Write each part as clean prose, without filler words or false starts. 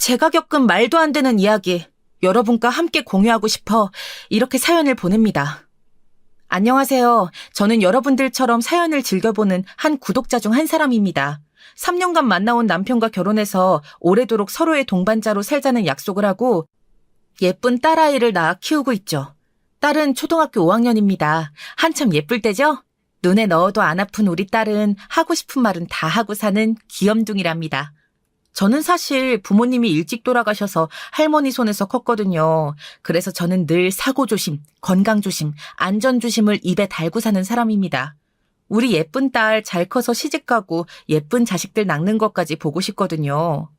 제가 겪은 말도 안 되는 이야기, 여러분과 함께 공유하고 싶어 이렇게 사연을 보냅니다. 안녕하세요. 저는 여러분들처럼 사연을 즐겨보는 한 구독자 중 한 사람입니다. 3년간 만나온 남편과 결혼해서 오래도록 서로의 동반자로 살자는 약속을 하고 예쁜 딸아이를 낳아 키우고 있죠. 딸은 초등학교 5학년입니다. 한참 예쁠 때죠? 눈에 넣어도 안 아픈 우리 딸은 하고 싶은 말은 다 하고 사는 귀염둥이랍니다. 저는 사실 부모님이 일찍 돌아가셔서 할머니 손에서 컸거든요. 그래서 저는 늘 사고조심, 건강조심, 안전조심을 입에 달고 사는 사람입니다. 우리 예쁜 딸 잘 커서 시집가고 예쁜 자식들 낳는 것까지 보고 싶거든요.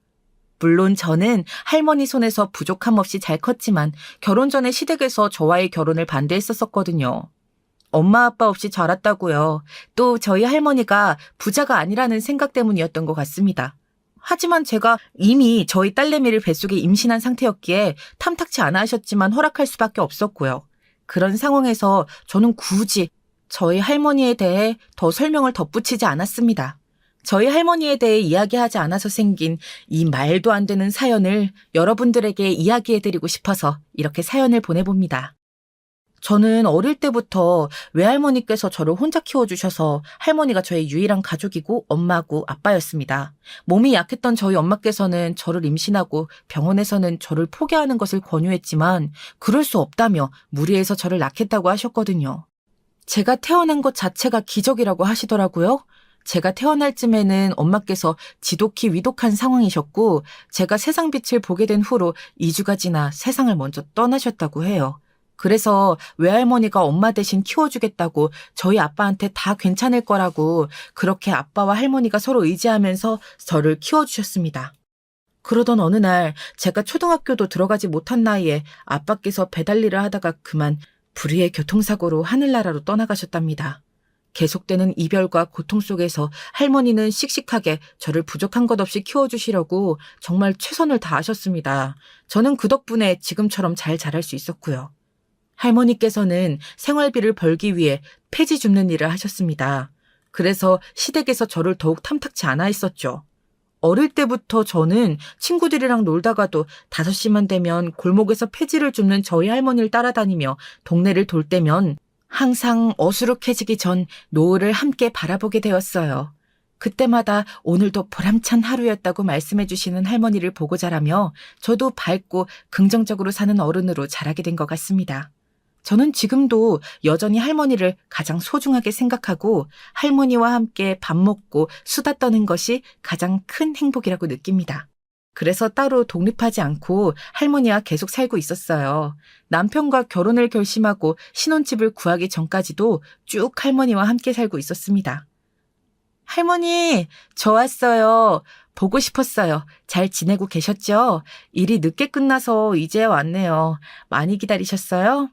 물론 저는 할머니 손에서 부족함 없이 잘 컸지만 결혼 전에 시댁에서 저와의 결혼을 반대했었거든요. 엄마 아빠 없이 자랐다고요. 또 저희 할머니가 부자가 아니라는 생각 때문이었던 것 같습니다. 하지만 제가 이미 저희 딸내미를 뱃속에 임신한 상태였기에 탐탁치 않아 하셨지만 허락할 수밖에 없었고요. 그런 상황에서 저는 굳이 저희 할머니에 대해 더 설명을 덧붙이지 않았습니다. 저희 할머니에 대해 이야기하지 않아서 생긴 이 말도 안 되는 사연을 여러분들에게 이야기해드리고 싶어서 이렇게 사연을 보내봅니다. 저는 어릴 때부터 외할머니께서 저를 혼자 키워주셔서 할머니가 저의 유일한 가족이고 엄마고 아빠였습니다. 몸이 약했던 저희 엄마께서는 저를 임신하고 병원에서는 저를 포기하는 것을 권유했지만 그럴 수 없다며 무리해서 저를 낳겠다고 하셨거든요. 제가 태어난 것 자체가 기적이라고 하시더라고요. 제가 태어날 쯤에는 엄마께서 지독히 위독한 상황이셨고 제가 세상 빛을 보게 된 후로 2주가 지나 세상을 먼저 떠나셨다고 해요. 그래서 외할머니가 엄마 대신 키워주겠다고 저희 아빠한테 다 괜찮을 거라고 그렇게 아빠와 할머니가 서로 의지하면서 저를 키워주셨습니다. 그러던 어느 날 제가 초등학교도 들어가지 못한 나이에 아빠께서 배달 일을 하다가 그만 불의의 교통사고로 하늘나라로 떠나가셨답니다. 계속되는 이별과 고통 속에서 할머니는 씩씩하게 저를 부족한 것 없이 키워주시려고 정말 최선을 다하셨습니다. 저는 그 덕분에 지금처럼 잘 자랄 수 있었고요. 할머니께서는 생활비를 벌기 위해 폐지 줍는 일을 하셨습니다. 그래서 시댁에서 저를 더욱 탐탁치 않아 했었죠. 어릴 때부터 저는 친구들이랑 놀다가도 5시만 되면 골목에서 폐지를 줍는 저희 할머니를 따라다니며 동네를 돌 때면 항상 어수룩해지기 전 노을을 함께 바라보게 되었어요. 그때마다 오늘도 보람찬 하루였다고 말씀해 주시는 할머니를 보고 자라며 저도 밝고 긍정적으로 사는 어른으로 자라게 된 것 같습니다. 저는 지금도 여전히 할머니를 가장 소중하게 생각하고 할머니와 함께 밥 먹고 수다 떠는 것이 가장 큰 행복이라고 느낍니다. 그래서 따로 독립하지 않고 할머니와 계속 살고 있었어요. 남편과 결혼을 결심하고 신혼집을 구하기 전까지도 쭉 할머니와 함께 살고 있었습니다. 할머니, 저 왔어요. 보고 싶었어요. 잘 지내고 계셨죠? 일이 늦게 끝나서 이제 왔네요. 많이 기다리셨어요?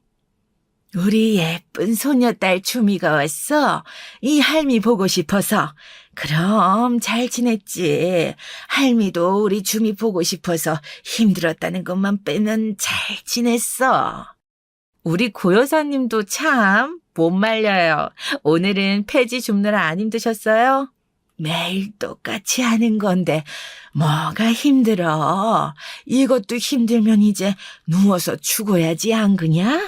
우리 예쁜 소녀딸 주미가 왔어. 이 할미 보고 싶어서. 그럼 잘 지냈지. 할미도 우리 주미 보고 싶어서 힘들었다는 것만 빼면 잘 지냈어. 우리 고여사님도 참 못 말려요. 오늘은 폐지 줍느라 안 힘드셨어요? 매일 똑같이 하는 건데 뭐가 힘들어. 이것도 힘들면 이제 누워서 죽어야지 안 그냐?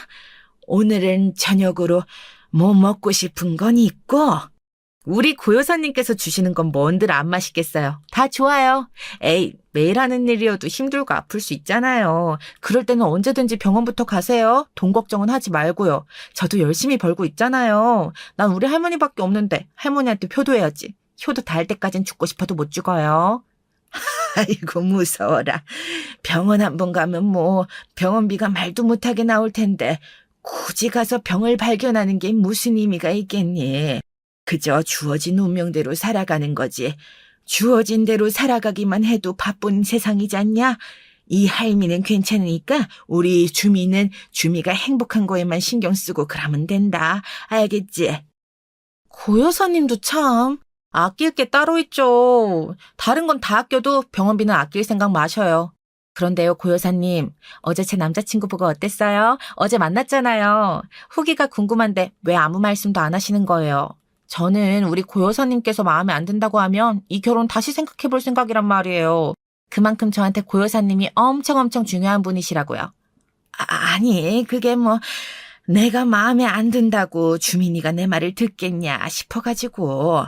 오늘은 저녁으로 뭐 먹고 싶은 건 있고. 우리 고여사님께서 주시는 건 뭔들 안 맛있겠어요. 다 좋아요. 에이, 매일 하는 일이어도 힘들고 아플 수 있잖아요. 그럴 때는 언제든지 병원부터 가세요. 돈 걱정은 하지 말고요. 저도 열심히 벌고 있잖아요. 난 우리 할머니밖에 없는데 할머니한테 효도해야지. 효도 닿을 때까진 죽고 싶어도 못 죽어요. 아이고 무서워라. 병원 한번 가면 뭐 병원비가 말도 못하게 나올 텐데 굳이 가서 병을 발견하는 게 무슨 의미가 있겠니? 그저 주어진 운명대로 살아가는 거지. 주어진 대로 살아가기만 해도 바쁜 세상이지 않냐? 이 할미는 괜찮으니까 우리 주미는 주미가 행복한 거에만 신경 쓰고 그러면 된다. 알겠지? 고여사님도 참 아낄 게 따로 있죠. 다른 건 다 아껴도 병원비는 아낄 생각 마셔요. 그런데요, 고여사님, 어제 제 남자친구 보고 어땠어요? 어제 만났잖아요. 후기가 궁금한데 왜 아무 말씀도 안 하시는 거예요? 저는 우리 고여사님께서 마음에 안 든다고 하면 이 결혼 다시 생각해 볼 생각이란 말이에요. 그만큼 저한테 고여사님이 엄청 중요한 분이시라고요. 아니, 그게 뭐 내가 마음에 안 든다고 주민이가 내 말을 듣겠냐 싶어가지고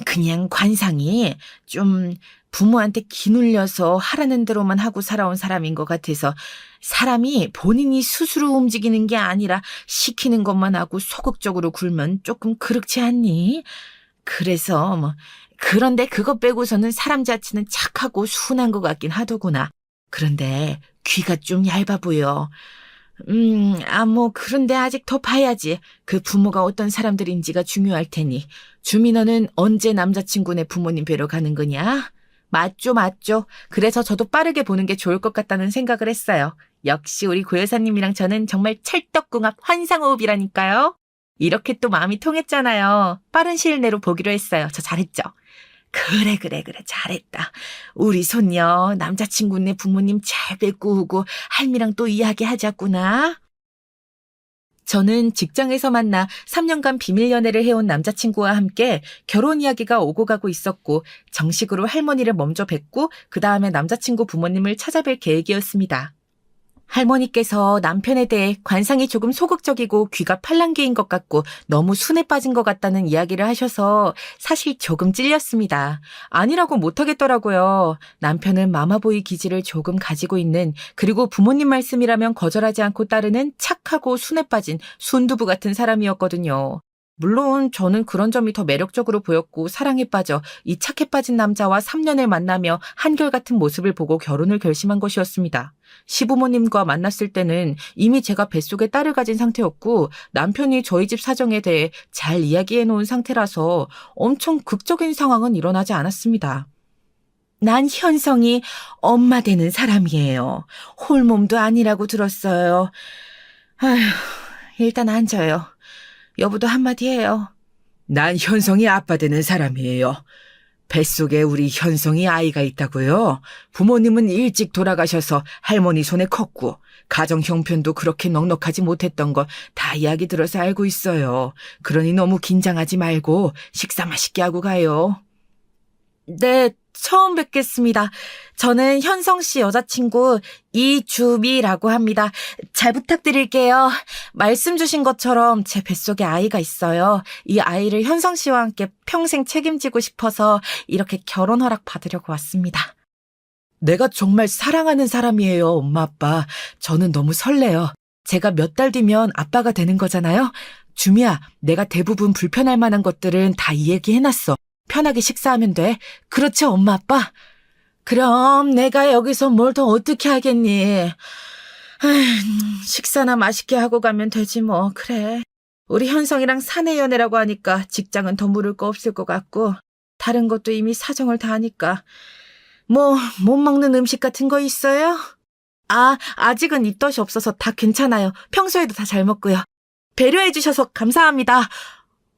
그냥 관상이 좀 부모한테 기눌려서 하라는 대로만 하고 살아온 사람인 것 같아서 사람이 본인이 스스로 움직이는 게 아니라 시키는 것만 하고 소극적으로 굴면 조금 그렇지 않니? 그래서 뭐 그런데 그것 빼고서는 사람 자체는 착하고 순한 것 같긴 하더구나. 그런데 귀가 좀 얇아 보여. 뭐 그런데 아직 더 봐야지. 그 부모가 어떤 사람들인지가 중요할 테니. 주민호는 언제 남자친구네 부모님 뵈러 가는 거냐? 맞죠. 그래서 저도 빠르게 보는 게 좋을 것 같다는 생각을 했어요. 역시 우리 고여사님이랑 저는 정말 찰떡궁합 환상호흡이라니까요. 이렇게 또 마음이 통했잖아요. 빠른 시일 내로 보기로 했어요. 저 잘했죠? 그래, 잘했다. 우리 손녀 남자친구네 부모님 잘 뵙고 오고 할미랑 또 이야기하자꾸나. 저는 직장에서 만나 3년간 비밀 연애를 해온 남자친구와 함께 결혼 이야기가 오고 가고 있었고 정식으로 할머니를 먼저 뵙고 그 다음에 남자친구 부모님을 찾아뵐 계획이었습니다. 할머니께서 남편에 대해 관상이 조금 소극적이고 귀가 팔랑귀인 것 같고 너무 순에 빠진 것 같다는 이야기를 하셔서 사실 조금 찔렸습니다. 아니라고 못하겠더라고요. 남편은 마마보이 기질을 조금 가지고 있는 그리고 부모님 말씀이라면 거절하지 않고 따르는 착하고 순에 빠진 순두부 같은 사람이었거든요. 물론 저는 그런 점이 더 매력적으로 보였고 사랑에 빠져 이 착해 빠진 남자와 3년을 만나며 한결같은 모습을 보고 결혼을 결심한 것이었습니다. 시부모님과 만났을 때는 이미 제가 뱃속에 딸을 가진 상태였고 남편이 저희 집 사정에 대해 잘 이야기해 놓은 상태라서 엄청 극적인 상황은 일어나지 않았습니다. 난 현성이 엄마 되는 사람이에요. 홀몸도 아니라고 들었어요. 아휴, 일단 앉아요. 여보도 한마디 해요. 난 현성이 아빠 되는 사람이에요. 뱃속에 우리 현성이 아이가 있다고요? 부모님은 일찍 돌아가셔서 할머니 손에 컸고 가정 형편도 그렇게 넉넉하지 못했던 거 다 이야기 들어서 알고 있어요. 그러니 너무 긴장하지 말고 식사 맛있게 하고 가요. 네, 처음 뵙겠습니다. 저는 현성 씨 여자친구 이주미라고 합니다. 잘 부탁드릴게요. 말씀 주신 것처럼 제 뱃속에 아이가 있어요. 이 아이를 현성 씨와 함께 평생 책임지고 싶어서 이렇게 결혼 허락 받으려고 왔습니다. 내가 정말 사랑하는 사람이에요, 엄마 아빠. 저는 너무 설레요. 제가 몇 달 뒤면 아빠가 되는 거잖아요. 주미야, 내가 대부분 불편할 만한 것들은 다 이 얘기해놨어. 편하게 식사하면 돼. 그렇죠, 엄마, 아빠? 그럼 내가 여기서 뭘 더 어떻게 하겠니? 식사나 맛있게 하고 가면 되지 뭐. 그래. 우리 현성이랑 사내 연애라고 하니까 직장은 더 물을 거 없을 것 같고 다른 것도 이미 사정을 다 하니까 뭐 못 먹는 음식 같은 거 있어요? 아직은 입덧이 없어서 다 괜찮아요. 평소에도 다 잘 먹고요. 배려해 주셔서 감사합니다.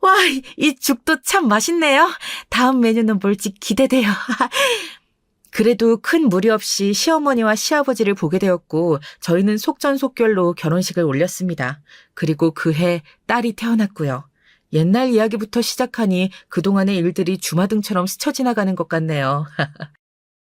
와, 이 죽도 참 맛있네요. 다음 메뉴는 뭘지 기대돼요. 그래도 큰 무리 없이 시어머니와 시아버지를 보게 되었고 저희는 속전속결로 결혼식을 올렸습니다. 그리고 그해 딸이 태어났고요. 옛날 이야기부터 시작하니 그동안의 일들이 주마등처럼 스쳐 지나가는 것 같네요.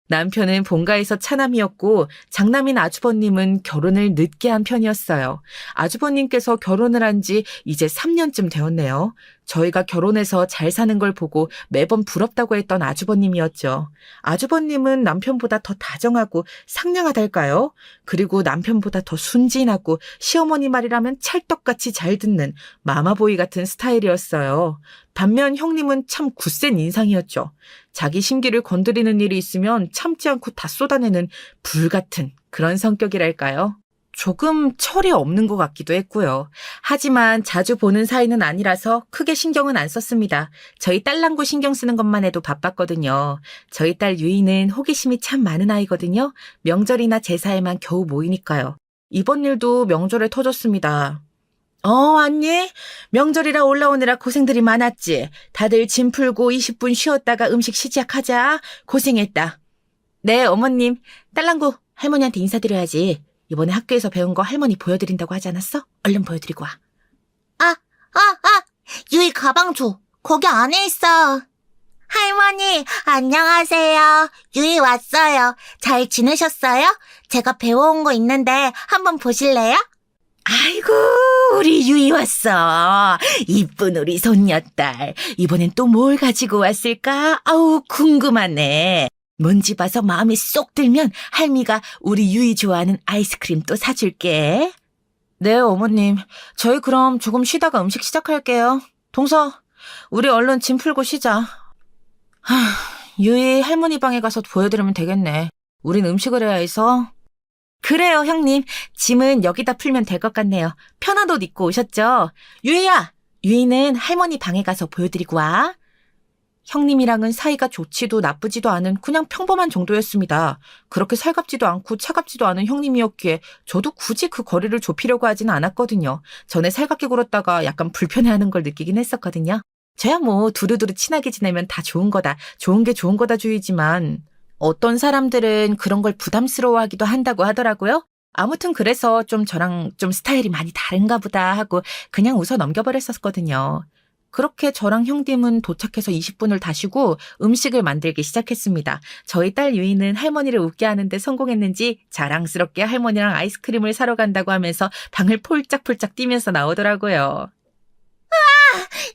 남편은 본가에서 차남이었고 장남인 아주버님은 결혼을 늦게 한 편이었어요. 아주버님께서 결혼을 한 지 이제 3년쯤 되었네요. 저희가 결혼해서 잘 사는 걸 보고 매번 부럽다고 했던 아주버님이었죠. 아주버님은 남편보다 더 다정하고 상냥하달까요? 그리고 남편보다 더 순진하고 시어머니 말이라면 찰떡같이 잘 듣는 마마보이 같은 스타일이었어요. 반면 형님은 참 굳센 인상이었죠. 자기 심기를 건드리는 일이 있으면 참지 않고 다 쏟아내는 불같은 그런 성격이랄까요? 조금 철이 없는 것 같기도 했고요. 하지만 자주 보는 사이는 아니라서 크게 신경은 안 썼습니다. 저희 딸랑구 신경 쓰는 것만 해도 바빴거든요. 저희 딸 유이는 호기심이 참 많은 아이거든요. 명절이나 제사에만 겨우 모이니까요. 이번 일도 명절에 터졌습니다. 왔니? 명절이라 올라오느라 고생들이 많았지. 다들 짐 풀고 20분 쉬었다가 음식 시작하자. 고생했다. 네, 어머님. 딸랑구 할머니한테 인사드려야지. 이번에 학교에서 배운 거 할머니 보여드린다고 하지 않았어? 얼른 보여드리고 와. 유이 가방 줘. 거기 안에 있어. 할머니, 안녕하세요. 유이 왔어요. 잘 지내셨어요? 제가 배워온 거 있는데 한번 보실래요? 아이고, 우리 유이 왔어. 이쁜 우리 손녀딸. 이번엔 또 뭘 가지고 왔을까? 아우, 궁금하네. 뭔지 봐서 마음에 쏙 들면 할미가 우리 유이 좋아하는 아이스크림 또 사줄게. 네, 어머님. 저희 그럼 조금 쉬다가 음식 시작할게요. 동서, 우리 얼른 짐 풀고 쉬자. 유이 할머니 방에 가서 보여드리면 되겠네. 우린 음식을 해야 해서. 그래요, 형님. 짐은 여기다 풀면 될 것 같네요. 편한 옷 입고 오셨죠? 유이야! 유이는 할머니 방에 가서 보여드리고 와. 형님이랑은 사이가 좋지도 나쁘지도 않은 그냥 평범한 정도였습니다. 그렇게 살갑지도 않고 차갑지도 않은 형님이었기에 저도 굳이 그 거리를 좁히려고 하지는 않았거든요. 전에 살갑게 굴었다가 약간 불편해하는 걸 느끼긴 했었거든요. 저야 뭐 두루두루 친하게 지내면 다 좋은 거다. 좋은 게 좋은 거다 주의지만 어떤 사람들은 그런 걸 부담스러워하기도 한다고 하더라고요. 아무튼 그래서 좀 저랑 좀 스타일이 많이 다른가 보다 하고 그냥 웃어 넘겨버렸었거든요. 그렇게 저랑 형님은 도착해서 20분을 다 쉬고 음식을 만들기 시작했습니다. 저희 딸 유이는 할머니를 웃게 하는데 성공했는지 자랑스럽게 할머니랑 아이스크림을 사러 간다고 하면서 방을 폴짝폴짝 뛰면서 나오더라고요.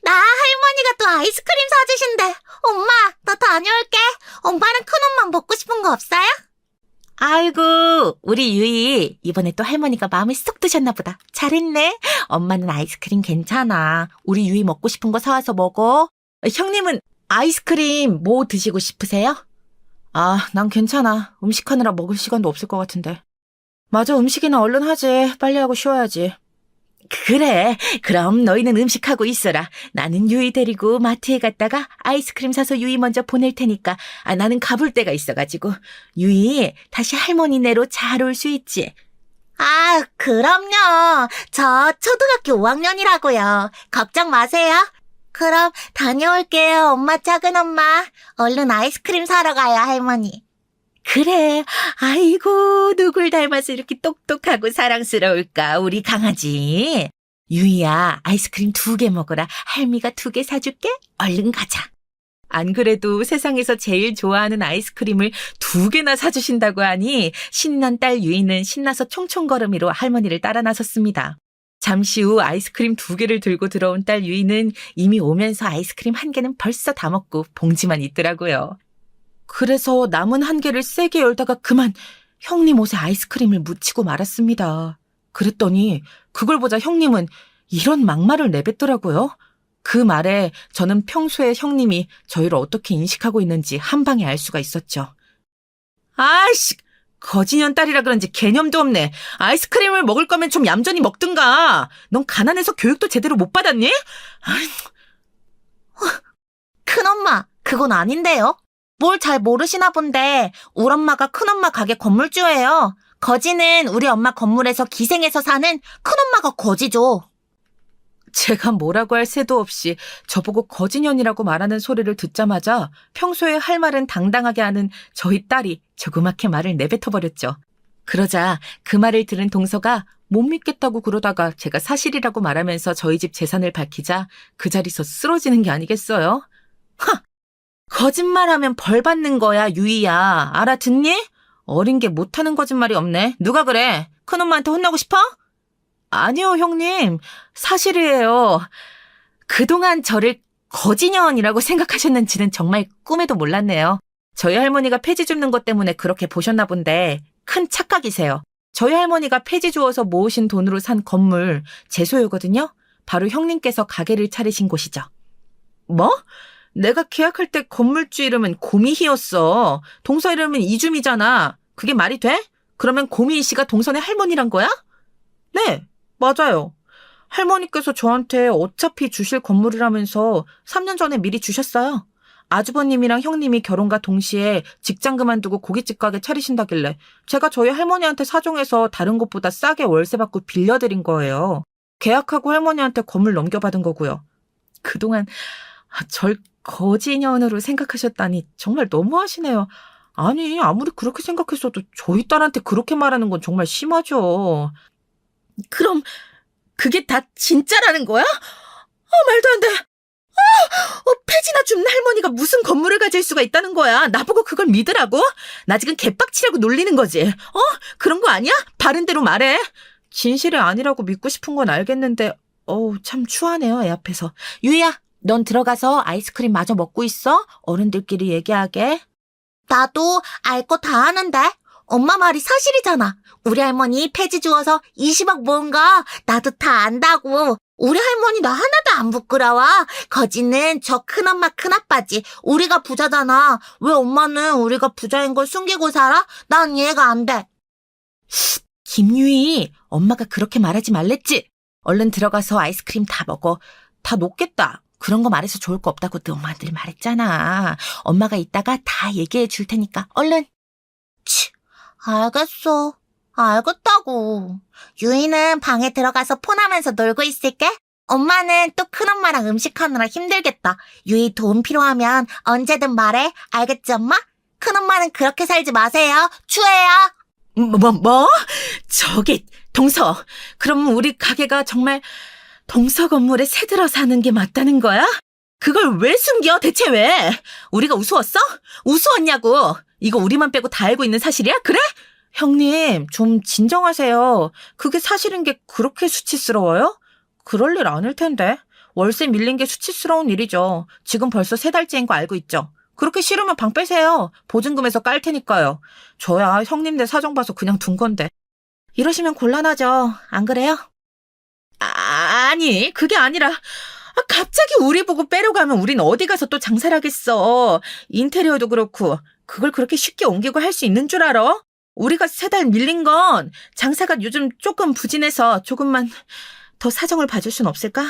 나 할머니가 또 아이스크림 사주신대. 엄마, 나 다녀올게. 엄마는 큰엄마 먹고 싶은 거 없어요? 아이고, 우리 유이 이번에 또 할머니가 마음에 쏙 드셨나 보다. 잘했네. 엄마는 아이스크림 괜찮아. 우리 유이 먹고 싶은 거 사와서 먹어. 형님은 아이스크림 뭐 드시고 싶으세요? 아, 난 괜찮아. 음식하느라 먹을 시간도 없을 것 같은데. 맞아, 음식이나 얼른 하지. 빨리 하고 쉬어야지. 그래, 그럼 너희는 음식하고 있어라. 나는 유이 데리고 마트에 갔다가 아이스크림 사서 유이 먼저 보낼 테니까. 나는 가볼 데가 있어가지고. 유이, 다시 할머니네로 잘 올 수 있지? 아, 그럼요. 저 초등학교 5학년이라고요. 걱정 마세요. 그럼 다녀올게요, 엄마, 작은 엄마. 얼른 아이스크림 사러 가요, 할머니. 그래, 아이고, 누굴 닮아서 이렇게 똑똑하고 사랑스러울까, 우리 강아지. 유이야, 아이스크림 2개 먹어라. 할미가 2개 사줄게. 얼른 가자. 안 그래도 세상에서 제일 좋아하는 아이스크림을 2개나 사주신다고 하니 신난 딸 유이는 신나서 총총걸음이로 할머니를 따라 나섰습니다. 잠시 후 아이스크림 2개를 들고 들어온 딸 유이는 이미 오면서 아이스크림 1개는 벌써 다 먹고 봉지만 있더라고요. 그래서 남은 1개를 세게 열다가 그만 형님 옷에 아이스크림을 묻히고 말았습니다. 그랬더니 그걸 보자 형님은 이런 막말을 내뱉더라고요. 그 말에 저는 평소에 형님이 저희를 어떻게 인식하고 있는지 한 방에 알 수가 있었죠. 아이씨, 거지년 딸이라 그런지 개념도 없네. 아이스크림을 먹을 거면 좀 얌전히 먹든가. 넌 가난해서 교육도 제대로 못 받았니? 큰엄마, 그건 아닌데요. 뭘 잘 모르시나 본데 우리 엄마가 큰엄마 가게 건물주예요. 거지는 우리 엄마 건물에서 기생해서 사는 큰엄마가 거지죠. 제가 뭐라고 할 새도 없이 저보고 거지년이라고 말하는 소리를 듣자마자 평소에 할 말은 당당하게 하는 저희 딸이 조그맣게 말을 내뱉어버렸죠. 그러자 그 말을 들은 동서가 못 믿겠다고 그러다가 제가 사실이라고 말하면서 저희 집 재산을 밝히자 그 자리에서 쓰러지는 게 아니겠어요? 하! 거짓말하면 벌 받는 거야, 유이야. 알아듣니? 어린 게 못하는 거짓말이 없네. 누가 그래? 큰엄마한테 혼나고 싶어? 아니요, 형님. 사실이에요. 그동안 저를 거지년이라고 생각하셨는지는 정말 꿈에도 몰랐네요. 저희 할머니가 폐지 줍는 것 때문에 그렇게 보셨나 본데 큰 착각이세요. 저희 할머니가 폐지 주어서 모으신 돈으로 산 건물 제 소유거든요. 바로 형님께서 가게를 차리신 곳이죠. 뭐? 내가 계약할 때 건물주 이름은 고미희였어. 동서 이름은 이주미잖아. 그게 말이 돼? 그러면 고미희 씨가 동선의 할머니란 거야? 네, 맞아요. 할머니께서 저한테 어차피 주실 건물이라면서 3년 전에 미리 주셨어요. 아주버님이랑 형님이 결혼과 동시에 직장 그만두고 고깃집 가게 차리신다길래 제가 저희 할머니한테 사정해서 다른 곳보다 싸게 월세 받고 빌려드린 거예요. 계약하고 할머니한테 건물 넘겨받은 거고요. 그동안 절 거지년으로 생각하셨다니 정말 너무하시네요. 아니, 아무리 그렇게 생각했어도 저희 딸한테 그렇게 말하는 건 정말 심하죠. 그럼 그게 다 진짜라는 거야? 말도 안 돼. 폐지나 줍는 할머니가 무슨 건물을 가질 수가 있다는 거야. 나보고 그걸 믿으라고? 나 지금 개빡치라고 놀리는 거지. 그런 거 아니야? 바른 대로 말해. 진실이 아니라고 믿고 싶은 건 알겠는데 참 추하네요, 애 앞에서. 유이야, 넌 들어가서 아이스크림 마저 먹고 있어. 어른들끼리 얘기하게. 나도 알 거 다 아는데. 엄마 말이 사실이잖아. 우리 할머니 폐지 주워서 20억 모은 거 나도 다 안다고. 우리 할머니 나 하나도 안 부끄러워. 거지는 저 큰엄마 큰아빠지. 우리가 부자잖아. 왜 엄마는 우리가 부자인 걸 숨기고 살아? 난 이해가 안 돼. 김유희, 엄마가 그렇게 말하지 말랬지? 얼른 들어가서 아이스크림 다 먹어. 다 녹겠다. 그런 거 말해서 좋을 거 없다고 너 엄마 늘 말했잖아. 엄마가 이따가 다 얘기해 줄 테니까 얼른. 알겠어. 알겠다고. 유이는 방에 들어가서 폰하면서 놀고 있을게. 엄마는 또 큰엄마랑 음식하느라 힘들겠다. 유이 도움 필요하면 언제든 말해. 알겠지, 엄마? 큰엄마는 그렇게 살지 마세요. 추해요. 뭐? 저기, 동서. 그럼 우리 가게가 정말 동서 건물에 새들어 사는 게 맞다는 거야? 그걸 왜 숨겨? 대체 왜? 우리가 우스웠어? 우스웠냐고. 이거 우리만 빼고 다 알고 있는 사실이야? 그래? 형님, 좀 진정하세요. 그게 사실인 게 그렇게 수치스러워요? 그럴 일 아닐 텐데. 월세 밀린 게 수치스러운 일이죠. 지금 벌써 3달째인 거 알고 있죠? 그렇게 싫으면 방 빼세요. 보증금에서 깔 테니까요. 저야 형님네 사정 봐서 그냥 둔 건데. 이러시면 곤란하죠. 안 그래요? 아니, 그게 아니라 갑자기 우리 보고 빼려고 하면 우린 어디 가서 또 장사를 하겠어. 인테리어도 그렇고 그걸 그렇게 쉽게 옮기고 할 수 있는 줄 알아? 우리가 3달 밀린 건 장사가 요즘 조금 부진해서 조금만 더 사정을 봐줄 순 없을까?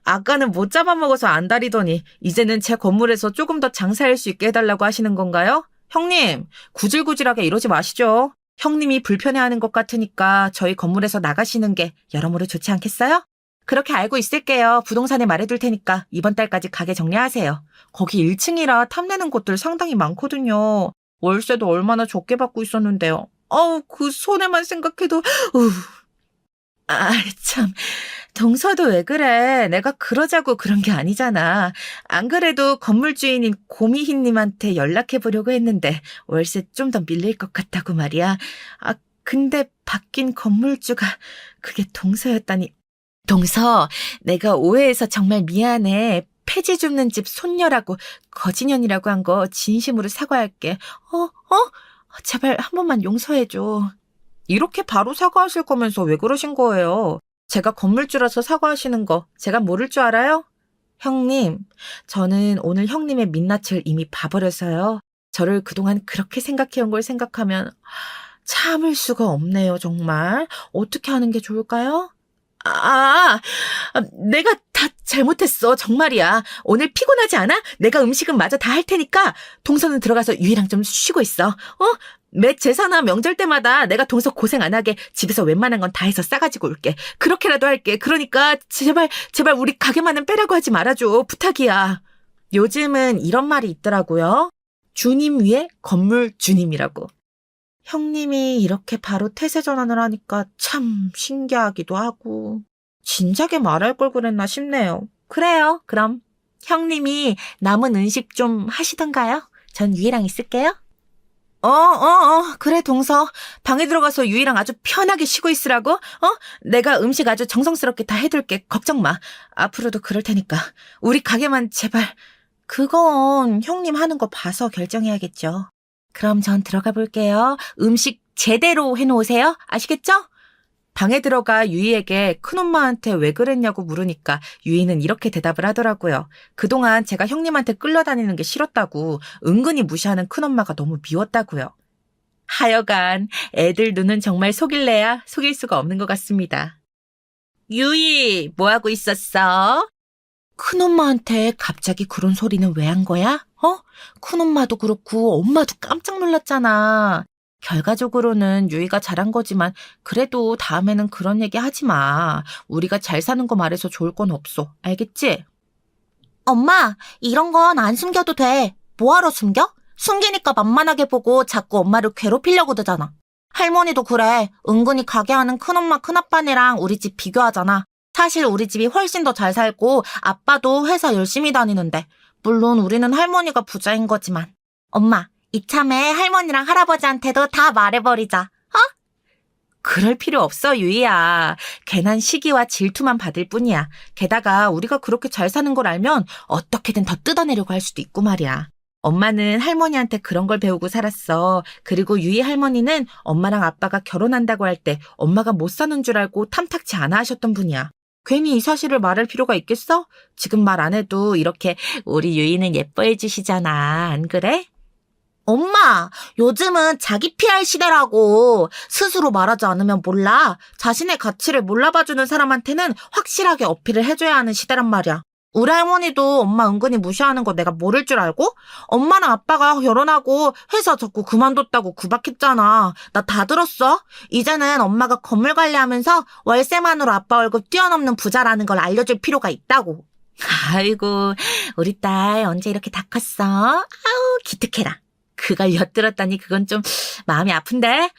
아까는 못 잡아먹어서 안달이더니 이제는 제 건물에서 조금 더 장사할 수 있게 해달라고 하시는 건가요? 형님, 구질구질하게 이러지 마시죠. 형님이 불편해하는 것 같으니까 저희 건물에서 나가시는 게 여러모로 좋지 않겠어요? 그렇게 알고 있을게요. 부동산에 말해둘 테니까 이번 달까지 가게 정리하세요. 거기 1층이라 탐내는 곳들 상당히 많거든요. 월세도 얼마나 적게 받고 있었는데요. 그 손해만 생각해도 참. 동서도 왜 그래? 내가 그러자고 그런 게 아니잖아. 안 그래도 건물 주인인 고미희님한테 연락해보려고 했는데 월세 좀 더 밀릴 것 같다고 말이야. 근데 바뀐 건물주가 그게 동서였다니. 동서, 내가 오해해서 정말 미안해. 폐지 줍는 집 손녀라고 거지년이라고 한 거 진심으로 사과할게. 제발 한 번만 용서해줘. 이렇게 바로 사과하실 거면서 왜 그러신 거예요? 제가 건물주라서 사과하시는 거 제가 모를 줄 알아요? 형님, 저는 오늘 형님의 민낯을 이미 봐버려서요. 저를 그동안 그렇게 생각해온 걸 생각하면 참을 수가 없네요, 정말. 어떻게 하는 게 좋을까요? 내가 다 잘못했어, 정말이야. 오늘 피곤하지 않아? 내가 음식은 마저 다 할 테니까 동서는 들어가서 유이랑 좀 쉬고 있어. 매 제사나 명절 때마다 내가 동서 고생 안 하게 집에서 웬만한 건 다 해서 싸가지고 올게. 그렇게라도 할게. 그러니까 제발 우리 가게만은 빼라고 하지 말아줘. 부탁이야. 요즘은 이런 말이 있더라고요. 주님 위에 건물 주님이라고. 형님이 이렇게 바로 태세 전환을 하니까 참 신기하기도 하고 진작에 말할 걸 그랬나 싶네요. 그래요. 그럼 형님이 남은 음식 좀 하시던가요? 전 유이랑 있을게요. 그래, 동서. 방에 들어가서 유이랑 아주 편하게 쉬고 있으라고? 내가 음식 아주 정성스럽게 다 해둘게. 걱정 마. 앞으로도 그럴 테니까. 우리 가게만 제발. 그건 형님 하는 거 봐서 결정해야겠죠. 그럼 전 들어가 볼게요. 음식 제대로 해놓으세요. 아시겠죠? 방에 들어가 유이에게 큰엄마한테 왜 그랬냐고 물으니까 유이는 이렇게 대답을 하더라고요. 그동안 제가 형님한테 끌려다니는 게 싫었다고 은근히 무시하는 큰엄마가 너무 미웠다고요. 하여간 애들 눈은 정말 속일래야 속일 수가 없는 것 같습니다. 유이, 뭐하고 있었어? 큰엄마한테 갑자기 그런 소리는 왜 한 거야? 큰엄마도 그렇고 엄마도 깜짝 놀랐잖아. 결과적으로는 유이가 잘한 거지만 그래도 다음에는 그런 얘기 하지 마. 우리가 잘 사는 거 말해서 좋을 건 없어. 알겠지? 엄마, 이런 건 안 숨겨도 돼. 뭐하러 숨겨? 숨기니까 만만하게 보고 자꾸 엄마를 괴롭히려고 드잖아. 할머니도 그래. 은근히 가게 하는 큰엄마 큰아빠네랑 우리 집 비교하잖아. 사실 우리 집이 훨씬 더 잘 살고 아빠도 회사 열심히 다니는데 물론 우리는 할머니가 부자인 거지만 엄마, 이참에 할머니랑 할아버지한테도 다 말해버리자. 그럴 필요 없어, 유이야. 괜한 시기와 질투만 받을 뿐이야. 게다가 우리가 그렇게 잘 사는 걸 알면 어떻게든 더 뜯어내려고 할 수도 있고 말이야. 엄마는 할머니한테 그런 걸 배우고 살았어. 그리고 유이 할머니는 엄마랑 아빠가 결혼한다고 할 때 엄마가 못 사는 줄 알고 탐탁치 않아 하셨던 분이야. 괜히 이 사실을 말할 필요가 있겠어? 지금 말 안 해도 이렇게 우리 유이는 예뻐해 주시잖아. 안 그래? 엄마, 요즘은 자기 PR 시대라고. 스스로 말하지 않으면 몰라. 자신의 가치를 몰라봐주는 사람한테는 확실하게 어필을 해줘야 하는 시대란 말이야. 우리 할머니도 엄마 은근히 무시하는 거 내가 모를 줄 알고? 엄마랑 아빠가 결혼하고 회사 자꾸 그만뒀다고 구박했잖아. 나 다 들었어. 이제는 엄마가 건물 관리하면서 월세만으로 아빠 월급 뛰어넘는 부자라는 걸 알려줄 필요가 있다고. 아이고, 우리 딸 언제 이렇게 다 컸어? 아우, 기특해라. 그걸 엿들었다니 그건 좀 마음이 아픈데?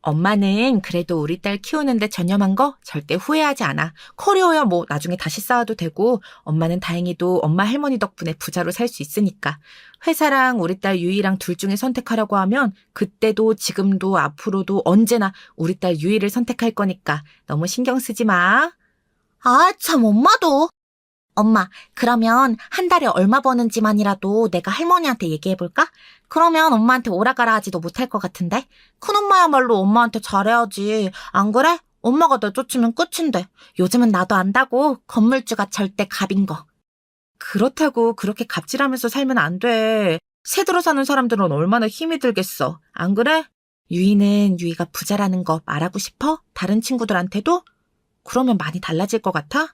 엄마는 그래도 우리 딸 키우는데 전념한 거 절대 후회하지 않아. 커리어야 뭐 나중에 다시 쌓아도 되고 엄마는 다행히도 엄마 할머니 덕분에 부자로 살 수 있으니까. 회사랑 우리 딸 유이랑 둘 중에 선택하라고 하면 그때도 지금도 앞으로도 언제나 우리 딸 유이를 선택할 거니까 너무 신경 쓰지 마. 아, 참, 엄마도. 엄마, 그러면 한 달에 얼마 버는지만이라도 내가 할머니한테 얘기해볼까? 그러면 엄마한테 오라가라 하지도 못할 것 같은데? 큰엄마야말로 엄마한테 잘해야지. 안 그래? 엄마가 나 쫓으면 끝인데. 요즘은 나도 안다고. 건물주가 절대 갑인 거. 그렇다고 그렇게 갑질하면서 살면 안 돼. 새 들어 사는 사람들은 얼마나 힘이 들겠어. 안 그래? 유이는 유이가 부자라는 거 말하고 싶어? 다른 친구들한테도? 그러면 많이 달라질 것 같아?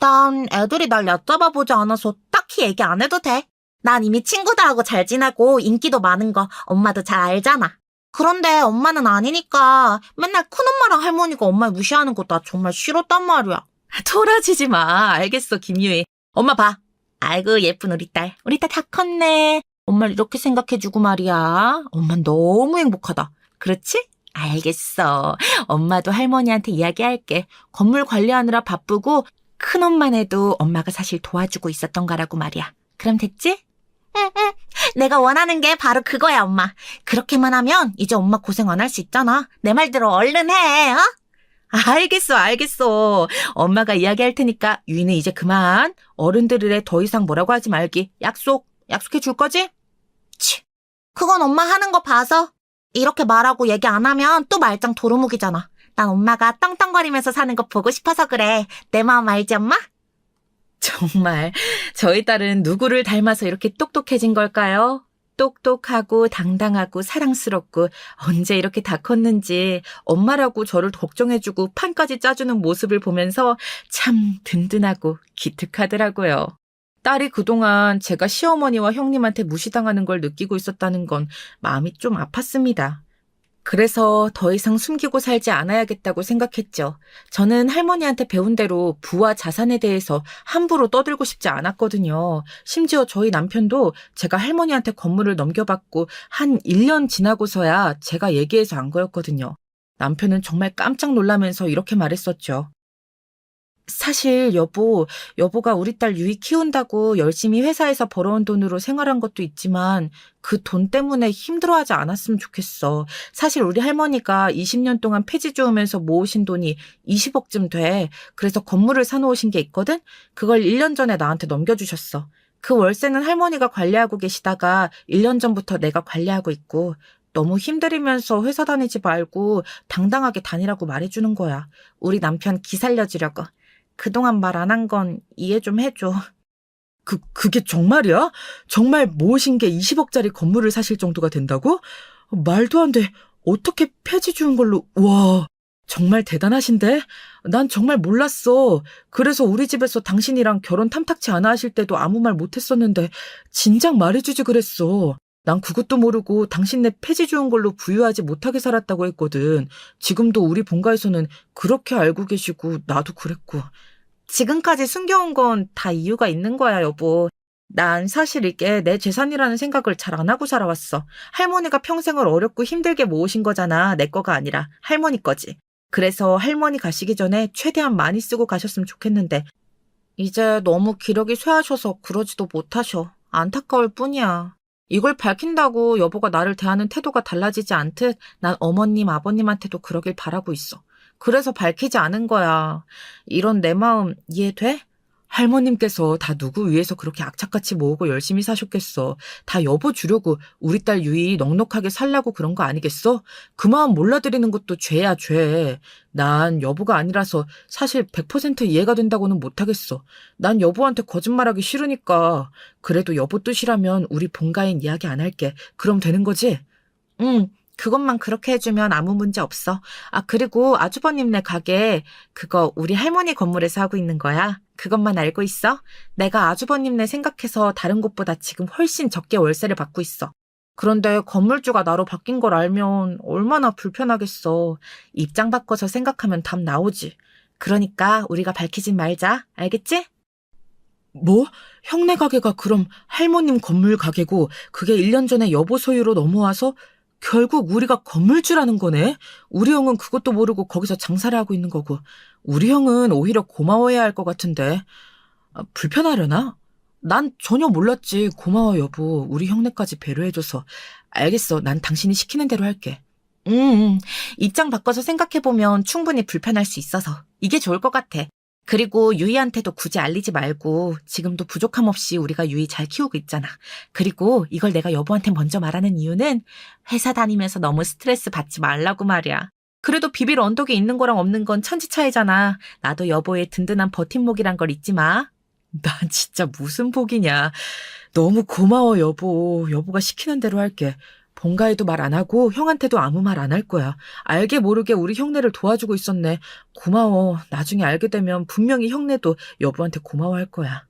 난 애들이 날 얕잡아보지 않아서 딱히 얘기 안 해도 돼. 난 이미 친구들하고 잘 지내고 인기도 많은 거 엄마도 잘 알잖아. 그런데 엄마는 아니니까 맨날 큰엄마랑 할머니가 엄마 무시하는 거 나 정말 싫었단 말이야. 토라지지 마. 알겠어, 김유희. 엄마 봐. 아이고 예쁜 우리 딸. 우리 딸 다 컸네. 엄마를 이렇게 생각해주고 말이야. 엄마 너무 행복하다. 그렇지? 알겠어. 엄마도 할머니한테 이야기할게. 건물 관리하느라 바쁘고 큰엄만 해도 엄마가 사실 도와주고 있었던 거라고 말이야. 그럼 됐지? 응. 내가 원하는 게 바로 그거야, 엄마. 그렇게만 하면 이제 엄마 고생 안 할 수 있잖아. 내 말대로 얼른 해, 어? 알겠어. 엄마가 이야기할 테니까 유이는 이제 그만. 어른들이래 더 이상 뭐라고 하지 말기. 약속해 줄 거지? 치, 그건 엄마 하는 거 봐서. 이렇게 말하고 얘기 안 하면 또 말짱 도루묵이잖아. 난 엄마가 떵떵거리면서 사는 거 보고 싶어서 그래. 내 마음 알지, 엄마? 정말 저희 딸은 누구를 닮아서 이렇게 똑똑해진 걸까요? 똑똑하고 당당하고 사랑스럽고 언제 이렇게 다 컸는지 엄마라고 저를 걱정해주고 판까지 짜주는 모습을 보면서 참 든든하고 기특하더라고요. 딸이 그동안 제가 시어머니와 형님한테 무시당하는 걸 느끼고 있었다는 건 마음이 좀 아팠습니다. 그래서 더 이상 숨기고 살지 않아야겠다고 생각했죠. 저는 할머니한테 배운 대로 부와 자산에 대해서 함부로 떠들고 싶지 않았거든요. 심지어 저희 남편도 제가 할머니한테 건물을 넘겨받고 한 1년 지나고서야 제가 얘기해서 안 거였거든요. 남편은 정말 깜짝 놀라면서 이렇게 말했었죠. 사실 여보가 우리 딸 유이 키운다고 열심히 회사에서 벌어온 돈으로 생활한 것도 있지만 그 돈 때문에 힘들어하지 않았으면 좋겠어. 사실 우리 할머니가 20년 동안 폐지 주우면서 모으신 돈이 20억쯤 돼. 그래서 건물을 사놓으신 게 있거든? 그걸 1년 전에 나한테 넘겨주셨어. 그 월세는 할머니가 관리하고 계시다가 1년 전부터 내가 관리하고 있고 너무 힘들이면서 회사 다니지 말고 당당하게 다니라고 말해주는 거야. 우리 남편 기 살려주려고. 그동안 말 안 한 건 이해 좀 해줘. 그게 정말이야? 정말 모으신 게 20억짜리 건물을 사실 정도가 된다고? 말도 안 돼. 어떻게 폐지 주운 걸로, 와, 정말 대단하신데? 난 정말 몰랐어. 그래서 우리 집에서 당신이랑 결혼 탐탁치 않아 하실 때도 아무 말 못했었는데, 진작 말해주지 그랬어. 난 그것도 모르고 당신네 폐지 주운 걸로 부유하지 못하게 살았다고 했거든. 지금도 우리 본가에서는 그렇게 알고 계시고 나도 그랬고. 지금까지 숨겨온 건 다 이유가 있는 거야, 여보. 난 사실 이게 내 재산이라는 생각을 잘 안 하고 살아왔어. 할머니가 평생을 어렵고 힘들게 모으신 거잖아. 내 거가 아니라 할머니 거지. 그래서 할머니 가시기 전에 최대한 많이 쓰고 가셨으면 좋겠는데 이제 너무 기력이 쇠하셔서 그러지도 못하셔. 안타까울 뿐이야. 이걸 밝힌다고 여보가 나를 대하는 태도가 달라지지 않듯 난 어머님, 아버님한테도 그러길 바라고 있어. 그래서 밝히지 않은 거야. 이런 내 마음 이해돼? 할머님께서 다 누구 위해서 그렇게 악착같이 모으고 열심히 사셨겠어. 다 여보 주려고 우리 딸 유이 넉넉하게 살라고 그런 거 아니겠어? 그 마음 몰라드리는 것도 죄야, 죄. 난 여보가 아니라서 사실 100% 이해가 된다고는 못하겠어. 난 여보한테 거짓말하기 싫으니까. 그래도 여보 뜻이라면 우리 본가인 이야기 안 할게. 그럼 되는 거지? 응. 그것만 그렇게 해주면 아무 문제 없어. 아, 그리고 아주버님네 가게 그거 우리 할머니 건물에서 하고 있는 거야. 그것만 알고 있어. 내가 아주버님네 생각해서 다른 곳보다 지금 훨씬 적게 월세를 받고 있어. 그런데 건물주가 나로 바뀐 걸 알면 얼마나 불편하겠어. 입장 바꿔서 생각하면 답 나오지. 그러니까 우리가 밝히진 말자. 알겠지? 뭐? 형네 가게가 그럼 할머님 건물 가게고 그게 1년 전에 여보 소유로 넘어와서 결국 우리가 건물주라는 거네? 우리 형은 그것도 모르고 거기서 장사를 하고 있는 거고 우리 형은 오히려 고마워해야 할 것 같은데 불편하려나? 난 전혀 몰랐지. 고마워 여보. 우리 형네까지 배려해줘서. 알겠어. 난 당신이 시키는 대로 할게. 입장 바꿔서 생각해보면 충분히 불편할 수 있어서 이게 좋을 것 같아. 그리고 유이한테도 굳이 알리지 말고 지금도 부족함 없이 우리가 유이 잘 키우고 있잖아. 그리고 이걸 내가 여보한테 먼저 말하는 이유는 회사 다니면서 너무 스트레스 받지 말라고 말이야. 그래도 비빌 언덕에 있는 거랑 없는 건 천지 차이잖아. 나도 여보의 든든한 버팀목이란 걸 잊지 마. 난 진짜 무슨 복이냐. 너무 고마워 여보. 여보가 시키는 대로 할게. 본가에도 말 안 하고 형한테도 아무 말 안 할 거야. 알게 모르게 우리 형네를 도와주고 있었네. 고마워. 나중에 알게 되면 분명히 형네도 여보한테 고마워할 거야.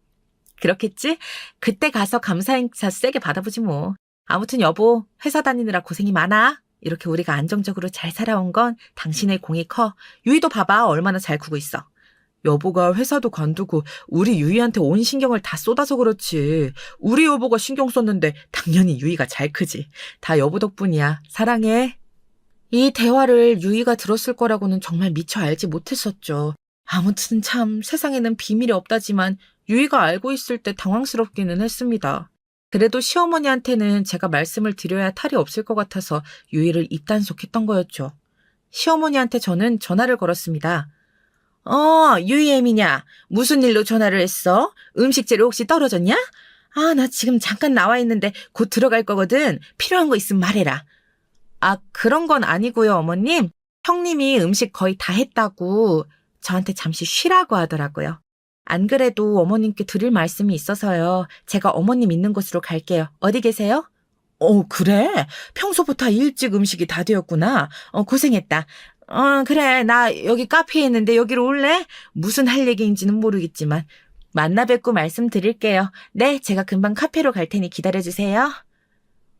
그렇겠지? 그때 가서 감사 인사 세게 받아보지 뭐. 아무튼 여보, 회사 다니느라 고생이 많아. 이렇게 우리가 안정적으로 잘 살아온 건 당신의 공이 커. 유이도 봐봐. 얼마나 잘 크고 있어. 여보가 회사도 관두고 우리 유이한테 온 신경을 다 쏟아서 그렇지. 우리 여보가 신경 썼는데 당연히 유이가 잘 크지. 다 여보 덕분이야. 사랑해. 이 대화를 유이가 들었을 거라고는 정말 미처 알지 못했었죠. 아무튼 참 세상에는 비밀이 없다지만 유이가 알고 있을 때 당황스럽기는 했습니다. 그래도 시어머니한테는 제가 말씀을 드려야 탈이 없을 것 같아서 유이를 입단속했던 거였죠. 시어머니한테 저는 전화를 걸었습니다. 유이애미냐? 무슨 일로 전화를 했어? 음식 재료 혹시 떨어졌냐? 아, 나 지금 잠깐 나와 있는데 곧 들어갈 거거든. 필요한 거 있으면 말해라. 아, 그런 건 아니고요, 어머님. 형님이 음식 거의 다 했다고 저한테 잠시 쉬라고 하더라고요. 안 그래도 어머님께 드릴 말씀이 있어서요. 제가 어머님 있는 곳으로 갈게요. 어디 계세요? 그래? 평소부터 일찍 음식이 다 되었구나. 고생했다. 그래. 나 여기 카페에 있는데 여기로 올래? 무슨 할 얘기인지는 모르겠지만 만나 뵙고 말씀드릴게요. 네, 제가 금방 카페로 갈 테니 기다려주세요.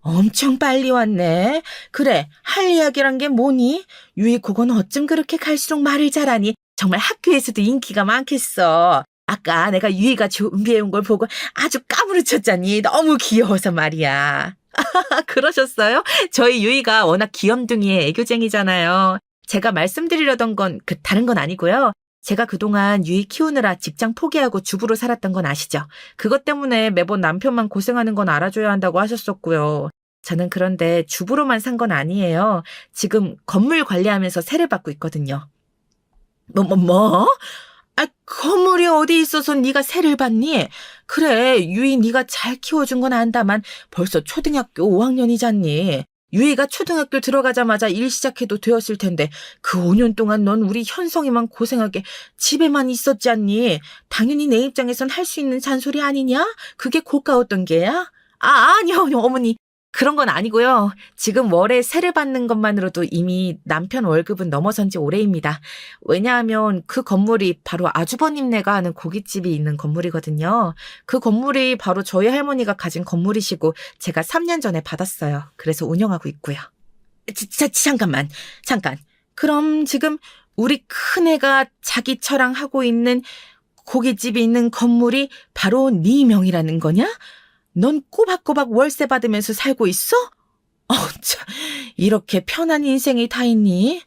엄청 빨리 왔네. 그래, 할 이야기란 게 뭐니? 유이 그건 어쩜 그렇게 갈수록 말을 잘하니? 정말 학교에서도 인기가 많겠어. 아까 내가 유이가 준비해온 걸 보고 아주 까무러쳤잖니. 너무 귀여워서 말이야. 그러셨어요? 저희 유이가 워낙 귀염둥이의 애교쟁이잖아요. 제가 말씀드리려던 건 다른 건 아니고요. 제가 그동안 유이 키우느라 직장 포기하고 주부로 살았던 건 아시죠? 그것 때문에 매번 남편만 고생하는 건 알아줘야 한다고 하셨었고요. 저는 그런데 주부로만 산 건 아니에요. 지금 건물 관리하면서 세를 받고 있거든요. 뭐? 아, 건물이 어디 있어서 네가 세를 받니? 그래, 유이 네가 잘 키워준 건 안다만 벌써 초등학교 5학년이잖니. 유이가 초등학교 들어가자마자 일 시작해도 되었을 텐데 그 5년 동안 넌 우리 현성이만 고생하게 집에만 있었지 않니? 당연히 내 입장에선 할 수 있는 잔소리 아니냐? 그게 고가웠던 게야? 아니요, 어머니. 그런 건 아니고요. 지금 월에 세를 받는 것만으로도 이미 남편 월급은 넘어선 지 오래입니다. 왜냐하면 그 건물이 바로 아주버님네가 하는 고깃집이 있는 건물이거든요. 그 건물이 바로 저희 할머니가 가진 건물이시고 제가 3년 전에 받았어요. 그래서 운영하고 있고요. 잠깐. 그럼 지금 우리 큰애가 자기처랑 하고 있는 고깃집이 있는 건물이 바로 네 명이라는 거냐? 넌 꼬박꼬박 월세 받으면서 살고 있어? 참, 이렇게 편한 인생이 다 있니?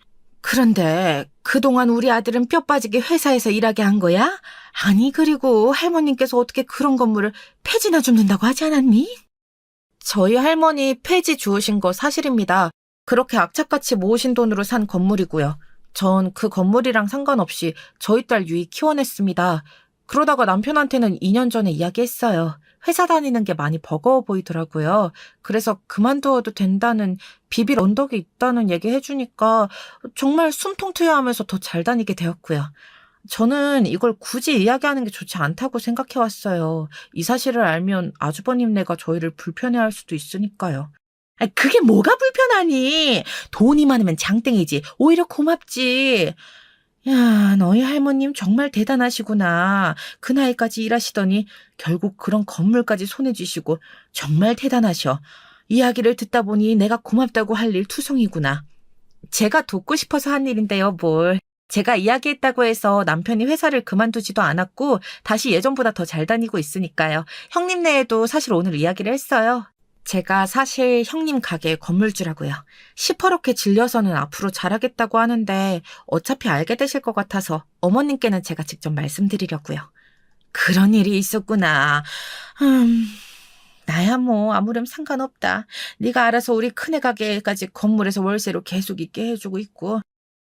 그런데 그동안 우리 아들은 뼈 빠지게 회사에서 일하게 한 거야? 아니, 그리고 할머님께서 어떻게 그런 건물을 폐지나 줍는다고 하지 않았니? 저희 할머니 폐지 주우신 거 사실입니다. 그렇게 악착같이 모으신 돈으로 산 건물이고요. 전 그 건물이랑 상관없이 저희 딸 유이 키워냈습니다. 그러다가 남편한테는 2년 전에 이야기했어요. 회사 다니는 게 많이 버거워 보이더라고요. 그래서 그만두어도 된다는 비빌 언덕이 있다는 얘기 해주니까 정말 숨통 트여하면서 더 잘 다니게 되었고요. 저는 이걸 굳이 이야기하는 게 좋지 않다고 생각해왔어요. 이 사실을 알면 아주버님네가 저희를 불편해할 수도 있으니까요. 그게 뭐가 불편하니? 돈이 많으면 장땡이지. 오히려 고맙지. 야, 너희 할머님 정말 대단하시구나. 그 나이까지 일하시더니 결국 그런 건물까지 손에 쥐시고 정말 대단하셔. 이야기를 듣다 보니 내가 고맙다고 할 일 투성이구나. 제가 돕고 싶어서 한 일인데요, 뭘. 제가 이야기했다고 해서 남편이 회사를 그만두지도 않았고 다시 예전보다 더 잘 다니고 있으니까요. 형님네에도 사실 오늘 이야기를 했어요. 제가 사실 형님 가게 건물주라고요. 시퍼렇게 질려서는 앞으로 잘하겠다고 하는데 어차피 알게 되실 것 같아서 어머님께는 제가 직접 말씀드리려고요. 그런 일이 있었구나. 나야 뭐 아무렴 상관없다. 네가 알아서 우리 큰애 가게까지 건물에서 월세로 계속 있게 해주고 있고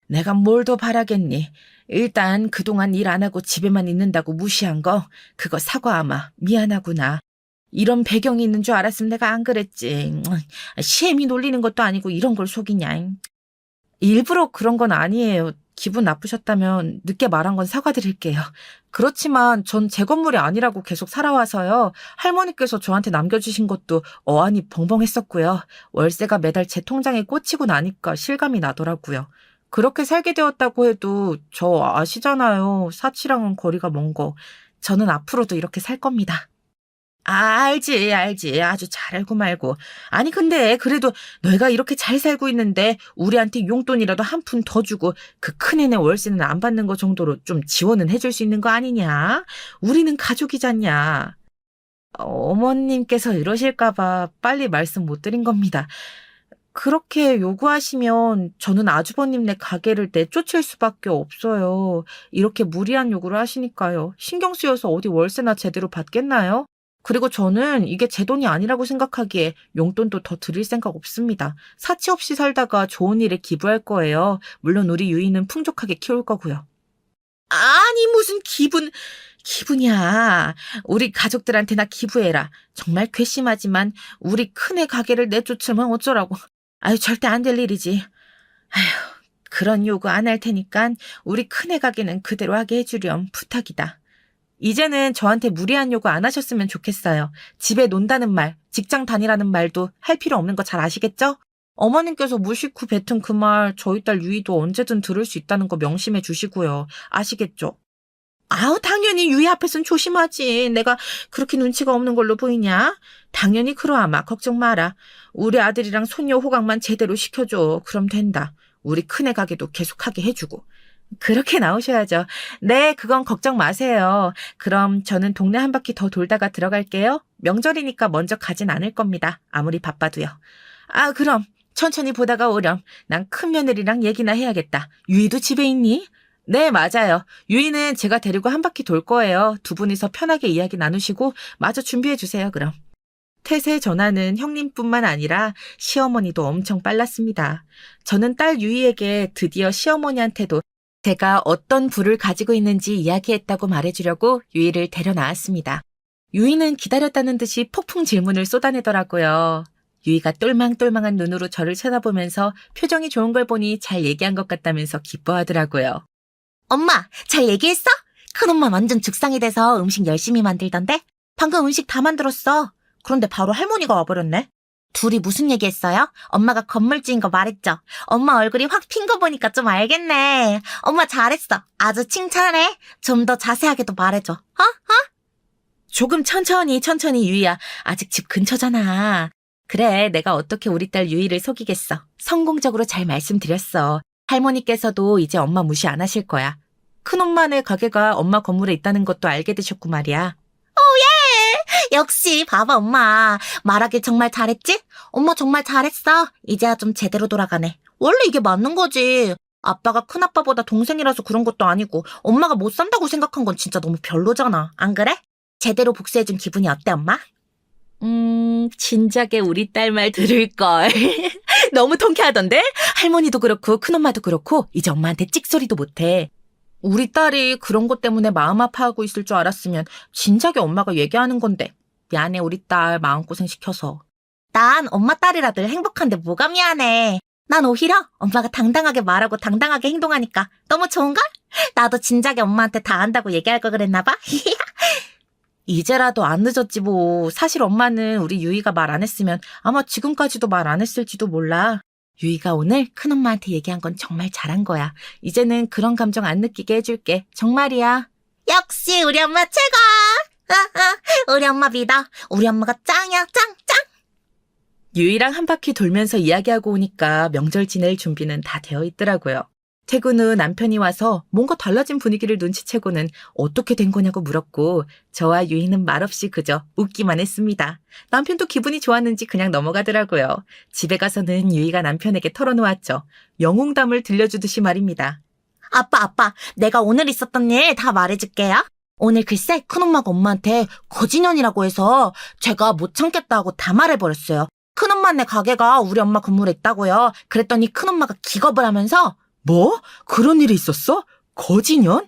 내가 뭘 더 바라겠니? 일단 그동안 일 안 하고 집에만 있는다고 무시한 거 그거 사과하마. 미안하구나. 이런 배경이 있는 줄 알았으면 내가 안 그랬지. 시애미 놀리는 것도 아니고 이런 걸 속이냐. 일부러 그런 건 아니에요. 기분 나쁘셨다면 늦게 말한 건 사과드릴게요. 그렇지만 전 제 건물이 아니라고 계속 살아와서요. 할머니께서 저한테 남겨주신 것도 어안이 벙벙했었고요. 월세가 매달 제 통장에 꽂히고 나니까 실감이 나더라고요. 그렇게 살게 되었다고 해도 저 아시잖아요. 사치랑은 거리가 먼 거. 저는 앞으로도 이렇게 살 겁니다. 알지. 아주 잘 알고 말고. 아니, 근데 그래도 너희가 이렇게 잘 살고 있는데 우리한테 용돈이라도 한 푼 더 주고 그 큰애네 월세는 안 받는 거 정도로 좀 지원은 해줄 수 있는 거 아니냐? 우리는 가족이잖냐. 어머님께서 이러실까봐 빨리 말씀 못 드린 겁니다. 그렇게 요구하시면 저는 아주버님네 가게를 내쫓을 수밖에 없어요. 이렇게 무리한 요구를 하시니까요. 신경 쓰여서 어디 월세나 제대로 받겠나요? 그리고 저는 이게 제 돈이 아니라고 생각하기에 용돈도 더 드릴 생각 없습니다. 사치 없이 살다가 좋은 일에 기부할 거예요. 물론 우리 유이는 풍족하게 키울 거고요. 아니, 무슨 기분이야. 우리 가족들한테나 기부해라. 정말 괘씸하지만 우리 큰애 가게를 내쫓으면 어쩌라고. 아유, 절대 안 될 일이지. 아휴, 그런 요구 안 할 테니까 우리 큰애 가게는 그대로 하게 해주렴. 부탁이다. 이제는 저한테 무리한 요구 안 하셨으면 좋겠어요. 집에 논다는 말, 직장 다니라는 말도 할 필요 없는 거 잘 아시겠죠? 어머님께서 무식후 뱉은 그 말 저희 딸 유이도 언제든 들을 수 있다는 거 명심해 주시고요. 아시겠죠? 아우, 당연히 유이 앞에선 조심하지. 내가 그렇게 눈치가 없는 걸로 보이냐? 당연히 그러하마. 걱정 마라. 우리 아들이랑 손녀 호강만 제대로 시켜줘. 그럼 된다. 우리 큰애 가게도 계속하게 해주고. 그렇게 나오셔야죠. 네, 그건 걱정 마세요. 그럼 저는 동네 한 바퀴 더 돌다가 들어갈게요. 명절이니까 먼저 가진 않을 겁니다. 아무리 바빠도요. 아, 그럼 천천히 보다가 오렴. 난 큰 며느리랑 얘기나 해야겠다. 유이도 집에 있니? 네, 맞아요. 유이는 제가 데리고 한 바퀴 돌 거예요. 두 분이서 편하게 이야기 나누시고 마저 준비해 주세요, 그럼. 태세 전환은 형님뿐만 아니라 시어머니도 엄청 빨랐습니다. 저는 딸 유이에게 드디어 시어머니한테도 제가 어떤 부를 가지고 있는지 이야기했다고 말해주려고 유이를 데려 나왔습니다. 유이는 기다렸다는 듯이 폭풍 질문을 쏟아내더라고요. 유이가 똘망똘망한 눈으로 저를 쳐다보면서 표정이 좋은 걸 보니 잘 얘기한 것 같다면서 기뻐하더라고요. 엄마, 잘 얘기했어? 큰엄마 완전 죽상이 돼서 음식 열심히 만들던데? 방금 음식 다 만들었어. 그런데 바로 할머니가 와버렸네. 둘이 무슨 얘기했어요? 엄마가 건물주인 거 말했죠? 엄마 얼굴이 확 핀 거 보니까 좀 알겠네. 엄마 잘했어. 아주 칭찬해. 좀 더 자세하게도 말해줘. 조금 천천히 유이야. 아직 집 근처잖아. 그래, 내가 어떻게 우리 딸 유이를 속이겠어. 성공적으로 잘 말씀드렸어. 할머니께서도 이제 엄마 무시 안 하실 거야. 큰엄마네 가게가 엄마 건물에 있다는 것도 알게 되셨고 말이야. 역시 봐봐 엄마. 말하길 정말 잘했지? 엄마 정말 잘했어. 이제야 좀 제대로 돌아가네. 원래 이게 맞는 거지. 아빠가 큰아빠보다 동생이라서 그런 것도 아니고 엄마가 못 산다고 생각한 건 진짜 너무 별로잖아. 안 그래? 제대로 복수해준 기분이 어때, 엄마? 진작에 우리 딸 말 들을걸. 너무 통쾌하던데? 할머니도 그렇고 큰엄마도 그렇고 이제 엄마한테 찍소리도 못해. 우리 딸이 그런 것 때문에 마음 아파하고 있을 줄 알았으면 진작에 엄마가 얘기하는 건데. 미안해, 우리 딸 마음고생 시켜서. 난 엄마 딸이라 늘 행복한데 뭐가 미안해. 난 오히려 엄마가 당당하게 말하고 당당하게 행동하니까 너무 좋은걸? 나도 진작에 엄마한테 다 안다고 얘기할 걸 그랬나 봐. 이제라도 안 늦었지 뭐. 사실 엄마는 우리 유이가 말 안 했으면 아마 지금까지도 말 안 했을지도 몰라. 유이가 오늘 큰엄마한테 얘기한 건 정말 잘한 거야. 이제는 그런 감정 안 느끼게 해줄게. 정말이야. 역시 우리 엄마 최고! 우리 엄마 믿어. 우리 엄마가 짱이야, 짱! 유이랑 한 바퀴 돌면서 이야기하고 오니까 명절 지낼 준비는 다 되어 있더라고요. 퇴근 후 남편이 와서 뭔가 달라진 분위기를 눈치채고는 어떻게 된 거냐고 물었고 저와 유이는 말없이 그저 웃기만 했습니다. 남편도 기분이 좋았는지 그냥 넘어가더라고요. 집에 가서는 유이가 남편에게 털어놓았죠. 영웅담을 들려주듯이 말입니다. 아빠, 내가 오늘 있었던 일 다 말해줄게요. 오늘 글쎄 큰엄마가 엄마한테 거지년이라고 해서 제가 못 참겠다고 다 말해버렸어요. 큰엄마네 가게가 우리 엄마 건물에 있다고요. 그랬더니 큰엄마가 기겁을 하면서 뭐? 그런 일이 있었어? 거지년?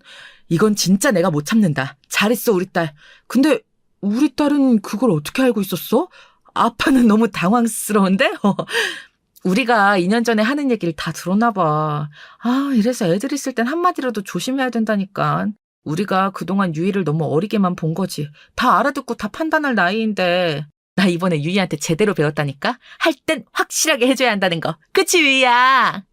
이건 진짜 내가 못 참는다. 잘했어, 우리 딸. 근데 우리 딸은 그걸 어떻게 알고 있었어? 아빠는 너무 당황스러운데? 우리가 2년 전에 하는 얘기를 다 들었나 봐. 이래서 애들 있을 땐 한마디라도 조심해야 된다니까. 우리가 그동안 유이를 너무 어리게만 본 거지. 다 알아듣고 다 판단할 나이인데. 나 이번에 유이한테 제대로 배웠다니까? 할 땐 확실하게 해줘야 한다는 거. 그치, 유이야?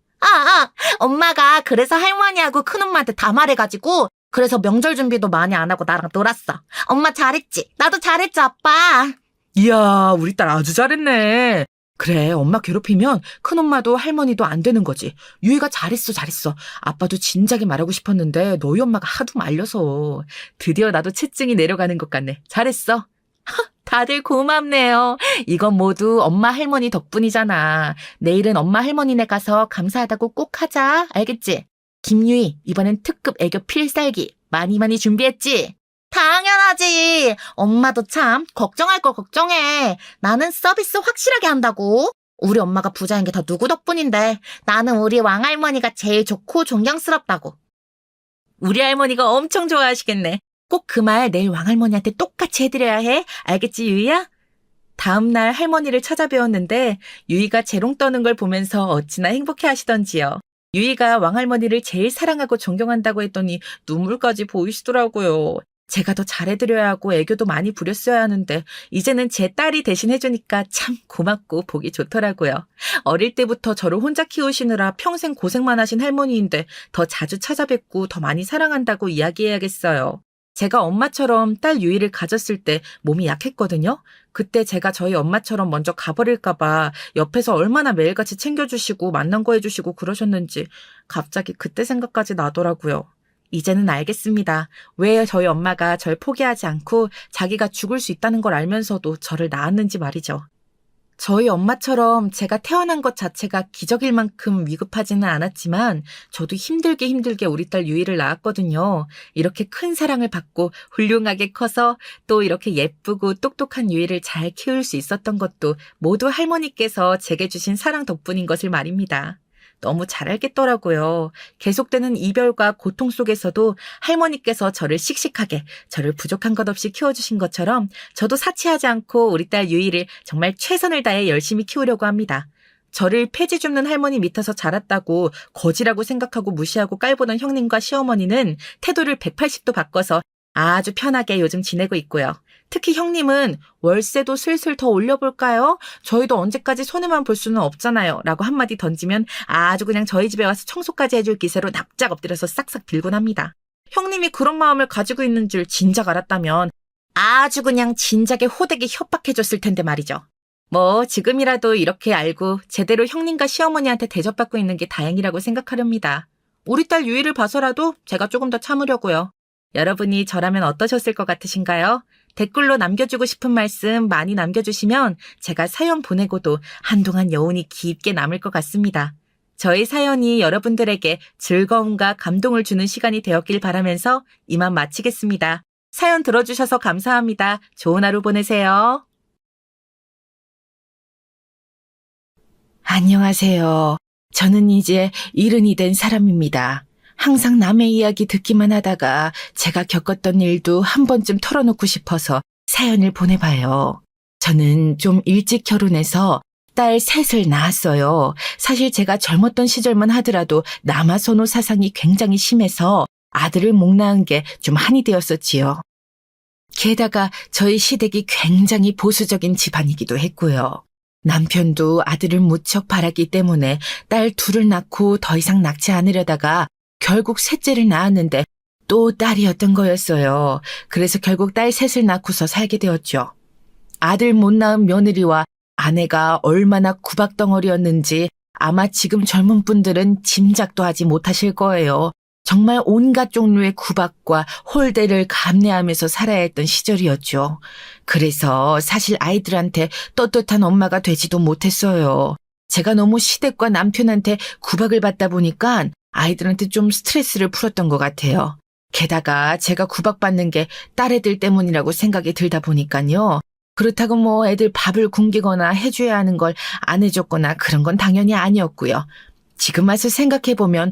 엄마가 그래서 할머니하고 큰엄마한테 다 말해가지고 그래서 명절 준비도 많이 안 하고 나랑 놀았어. 엄마 잘했지? 나도 잘했지, 아빠? 이야, 우리 딸 아주 잘했네. 그래, 엄마 괴롭히면 큰엄마도 할머니도 안 되는 거지. 유이가 잘했어. 아빠도 진작에 말하고 싶었는데 너희 엄마가 하도 말려서. 드디어 나도 체증이 내려가는 것 같네. 잘했어. 다들 고맙네요. 이건 모두 엄마 할머니 덕분이잖아. 내일은 엄마 할머니네 가서 감사하다고 꼭 하자. 알겠지? 김유희, 이번엔 특급 애교 필살기 많이 준비했지? 당연하지. 엄마도 참 걱정할 거 걱정해. 나는 서비스 확실하게 한다고. 우리 엄마가 부자인 게 다 누구 덕분인데 나는 우리 왕할머니가 제일 좋고 존경스럽다고. 우리 할머니가 엄청 좋아하시겠네. 꼭 그 말 내일 왕할머니한테 똑같이 해드려야 해. 알겠지, 유이야? 다음 날 할머니를 찾아뵈었는데 유이가 재롱 떠는 걸 보면서 어찌나 행복해 하시던지요. 유이가 왕할머니를 제일 사랑하고 존경한다고 했더니 눈물까지 보이시더라고요. 제가 더 잘해드려야 하고 애교도 많이 부렸어야 하는데 이제는 제 딸이 대신 해주니까 참 고맙고 보기 좋더라고요. 어릴 때부터 저를 혼자 키우시느라 평생 고생만 하신 할머니인데 더 자주 찾아뵙고 더 많이 사랑한다고 이야기해야겠어요. 제가 엄마처럼 딸 유이를 가졌을 때 몸이 약했거든요. 그때 제가 저희 엄마처럼 먼저 가버릴까 봐 옆에서 얼마나 매일같이 챙겨주시고 만난 거 해주시고 그러셨는지 갑자기 그때 생각까지 나더라고요. 이제는 알겠습니다. 왜 저희 엄마가 절 포기하지 않고 자기가 죽을 수 있다는 걸 알면서도 저를 낳았는지 말이죠. 저희 엄마처럼 제가 태어난 것 자체가 기적일 만큼 위급하지는 않았지만 저도 힘들게 우리 딸 유이를 낳았거든요. 이렇게 큰 사랑을 받고 훌륭하게 커서 또 이렇게 예쁘고 똑똑한 유이를 잘 키울 수 있었던 것도 모두 할머니께서 제게 주신 사랑 덕분인 것을 말입니다. 너무 잘 알겠더라고요. 계속되는 이별과 고통 속에서도 할머니께서 저를 씩씩하게, 저를 부족한 것 없이 키워주신 것처럼 저도 사치하지 않고 우리 딸 유이를 정말 최선을 다해 열심히 키우려고 합니다. 저를 폐지 줍는 할머니 밑에서 자랐다고 거지라고 생각하고 무시하고 깔보던 형님과 시어머니는 태도를 180도 바꿔서 아주 편하게 요즘 지내고 있고요. 특히 형님은 월세도 슬슬 더 올려볼까요? 저희도 언제까지 손해만 볼 수는 없잖아요. 라고 한마디 던지면 아주 그냥 저희 집에 와서 청소까지 해줄 기세로 납작 엎드려서 싹싹 빌곤 합니다. 형님이 그런 마음을 가지고 있는 줄 진작 알았다면 아주 그냥 진작에 호되게 협박해줬을 텐데 말이죠. 뭐 지금이라도 이렇게 알고 제대로 형님과 시어머니한테 대접받고 있는 게 다행이라고 생각하렵니다. 우리 딸 유이를 봐서라도 제가 조금 더 참으려고요. 여러분이 저라면 어떠셨을 것 같으신가요? 댓글로 남겨주고 싶은 말씀 많이 남겨주시면 제가 사연 보내고도 한동안 여운이 깊게 남을 것 같습니다. 저희 사연이 여러분들에게 즐거움과 감동을 주는 시간이 되었길 바라면서 이만 마치겠습니다. 사연 들어주셔서 감사합니다. 좋은 하루 보내세요. 안녕하세요. 저는 이제 70이 된 사람입니다. 항상 남의 이야기 듣기만 하다가 제가 겪었던 일도 한 번쯤 털어놓고 싶어서 사연을 보내봐요. 저는 좀 일찍 결혼해서 딸 셋을 낳았어요. 사실 제가 젊었던 시절만 하더라도 남아선호 사상이 굉장히 심해서 아들을 못 낳은 게 좀 한이 되었었지요. 게다가 저희 시댁이 굉장히 보수적인 집안이기도 했고요. 남편도 아들을 무척 바랐기 때문에 딸 둘을 낳고 더 이상 낳지 않으려다가 결국 셋째를 낳았는데 또 딸이었던 거였어요. 그래서 결국 딸 셋을 낳고서 살게 되었죠. 아들 못 낳은 며느리와 아내가 얼마나 구박덩어리였는지 아마 지금 젊은 분들은 짐작도 하지 못하실 거예요. 정말 온갖 종류의 구박과 홀대를 감내하면서 살아야 했던 시절이었죠. 그래서 사실 아이들한테 떳떳한 엄마가 되지도 못했어요. 제가 너무 시댁과 남편한테 구박을 받다 보니까 아이들한테 좀 스트레스를 풀었던 것 같아요. 게다가 제가 구박받는 게 딸애들 때문이라고 생각이 들다 보니까요. 그렇다고 뭐 애들 밥을 굶기거나 해줘야 하는 걸 안 해줬거나 그런 건 당연히 아니었고요. 지금 와서 생각해보면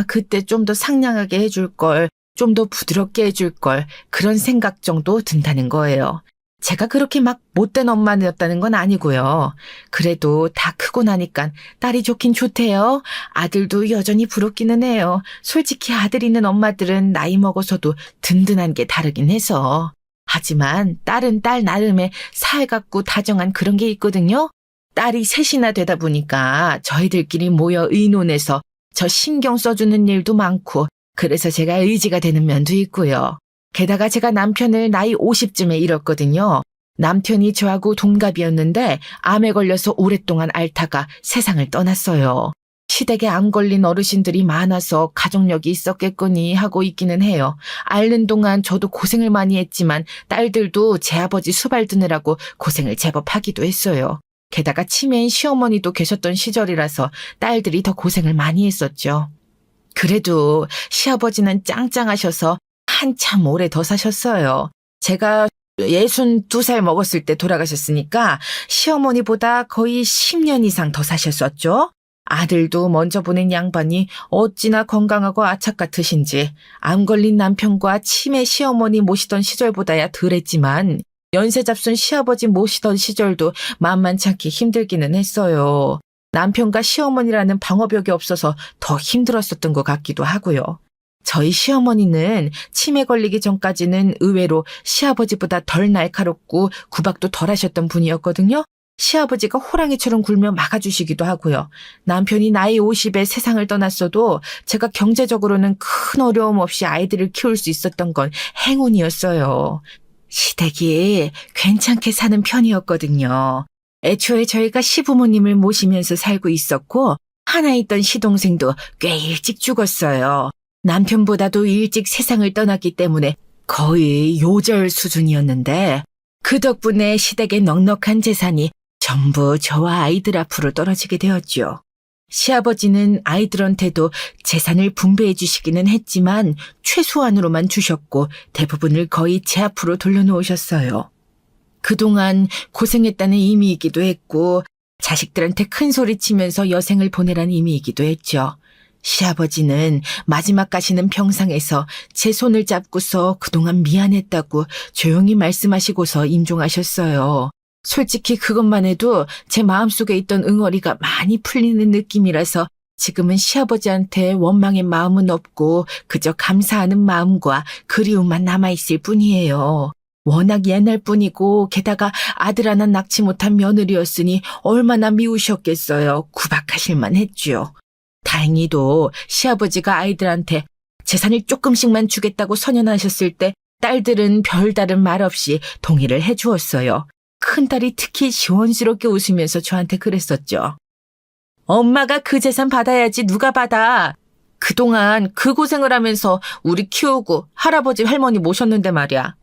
그때 좀 더 상냥하게 해줄 걸, 좀 더 부드럽게 해줄 걸, 그런 생각 정도 든다는 거예요. 제가 그렇게 막 못된 엄마였다는 건 아니고요. 그래도 다 크고 나니까 딸이 좋긴 좋대요. 아들도 여전히 부럽기는 해요. 솔직히 아들 있는 엄마들은 나이 먹어서도 든든한 게 다르긴 해서. 하지만 딸은 딸 나름의 살갑고 다정한 그런 게 있거든요. 딸이 셋이나 되다 보니까 저희들끼리 모여 의논해서 저 신경 써주는 일도 많고 그래서 제가 의지가 되는 면도 있고요. 게다가 제가 남편을 나이 50쯤에 잃었거든요. 남편이 저하고 동갑이었는데 암에 걸려서 오랫동안 앓다가 세상을 떠났어요. 시댁에 암 걸린 어르신들이 많아서 가족력이 있었겠거니 하고 있기는 해요. 앓는 동안 저도 고생을 많이 했지만 딸들도 제 아버지 수발 드느라고 고생을 제법 하기도 했어요. 게다가 치매인 시어머니도 계셨던 시절이라서 딸들이 더 고생을 많이 했었죠. 그래도 시아버지는 짱짱하셔서 한참 오래 더 사셨어요. 제가 62살 먹었을 때 돌아가셨으니까 시어머니보다 거의 10년 이상 더 사셨었죠. 아들도 먼저 보낸 양반이 어찌나 건강하고 아착 같으신지 암 걸린 남편과 치매 시어머니 모시던 시절보다야 덜했지만 연세 잡순 시아버지 모시던 시절도 만만치 않게 힘들기는 했어요. 남편과 시어머니라는 방어벽이 없어서 더 힘들었었던 것 같기도 하고요. 저희 시어머니는 치매 걸리기 전까지는 의외로 시아버지보다 덜 날카롭고 구박도 덜 하셨던 분이었거든요. 시아버지가 호랑이처럼 굴며 막아주시기도 하고요. 남편이 나이 50에 세상을 떠났어도 제가 경제적으로는 큰 어려움 없이 아이들을 키울 수 있었던 건 행운이었어요. 시댁이 괜찮게 사는 편이었거든요. 애초에 저희가 시부모님을 모시면서 살고 있었고 하나 있던 시동생도 꽤 일찍 죽었어요. 남편보다도 일찍 세상을 떠났기 때문에 거의 요절 수준이었는데 그 덕분에 시댁의 넉넉한 재산이 전부 저와 아이들 앞으로 떨어지게 되었죠. 시아버지는 아이들한테도 재산을 분배해 주시기는 했지만 최소한으로만 주셨고 대부분을 거의 제 앞으로 돌려놓으셨어요. 그동안 고생했다는 의미이기도 했고 자식들한테 큰 소리 치면서 여생을 보내라는 의미이기도 했죠. 시아버지는 마지막 가시는 병상에서 제 손을 잡고서 그동안 미안했다고 조용히 말씀하시고서 임종하셨어요. 솔직히 그것만 해도 제 마음속에 있던 응어리가 많이 풀리는 느낌이라서 지금은 시아버지한테 원망의 마음은 없고 그저 감사하는 마음과 그리움만 남아있을 뿐이에요. 워낙 옛날 뿐이고 게다가 아들 하나 낳지 못한 며느리였으니 얼마나 미우셨겠어요. 구박하실만 했죠. 다행히도 시아버지가 아이들한테 재산을 조금씩만 주겠다고 선언하셨을 때 딸들은 별다른 말 없이 동의를 해주었어요. 큰딸이 특히 시원스럽게 웃으면서 저한테 그랬었죠. 엄마가 그 재산 받아야지 누가 받아. 그동안 그 고생을 하면서 우리 키우고 할아버지 할머니 모셨는데 말이야.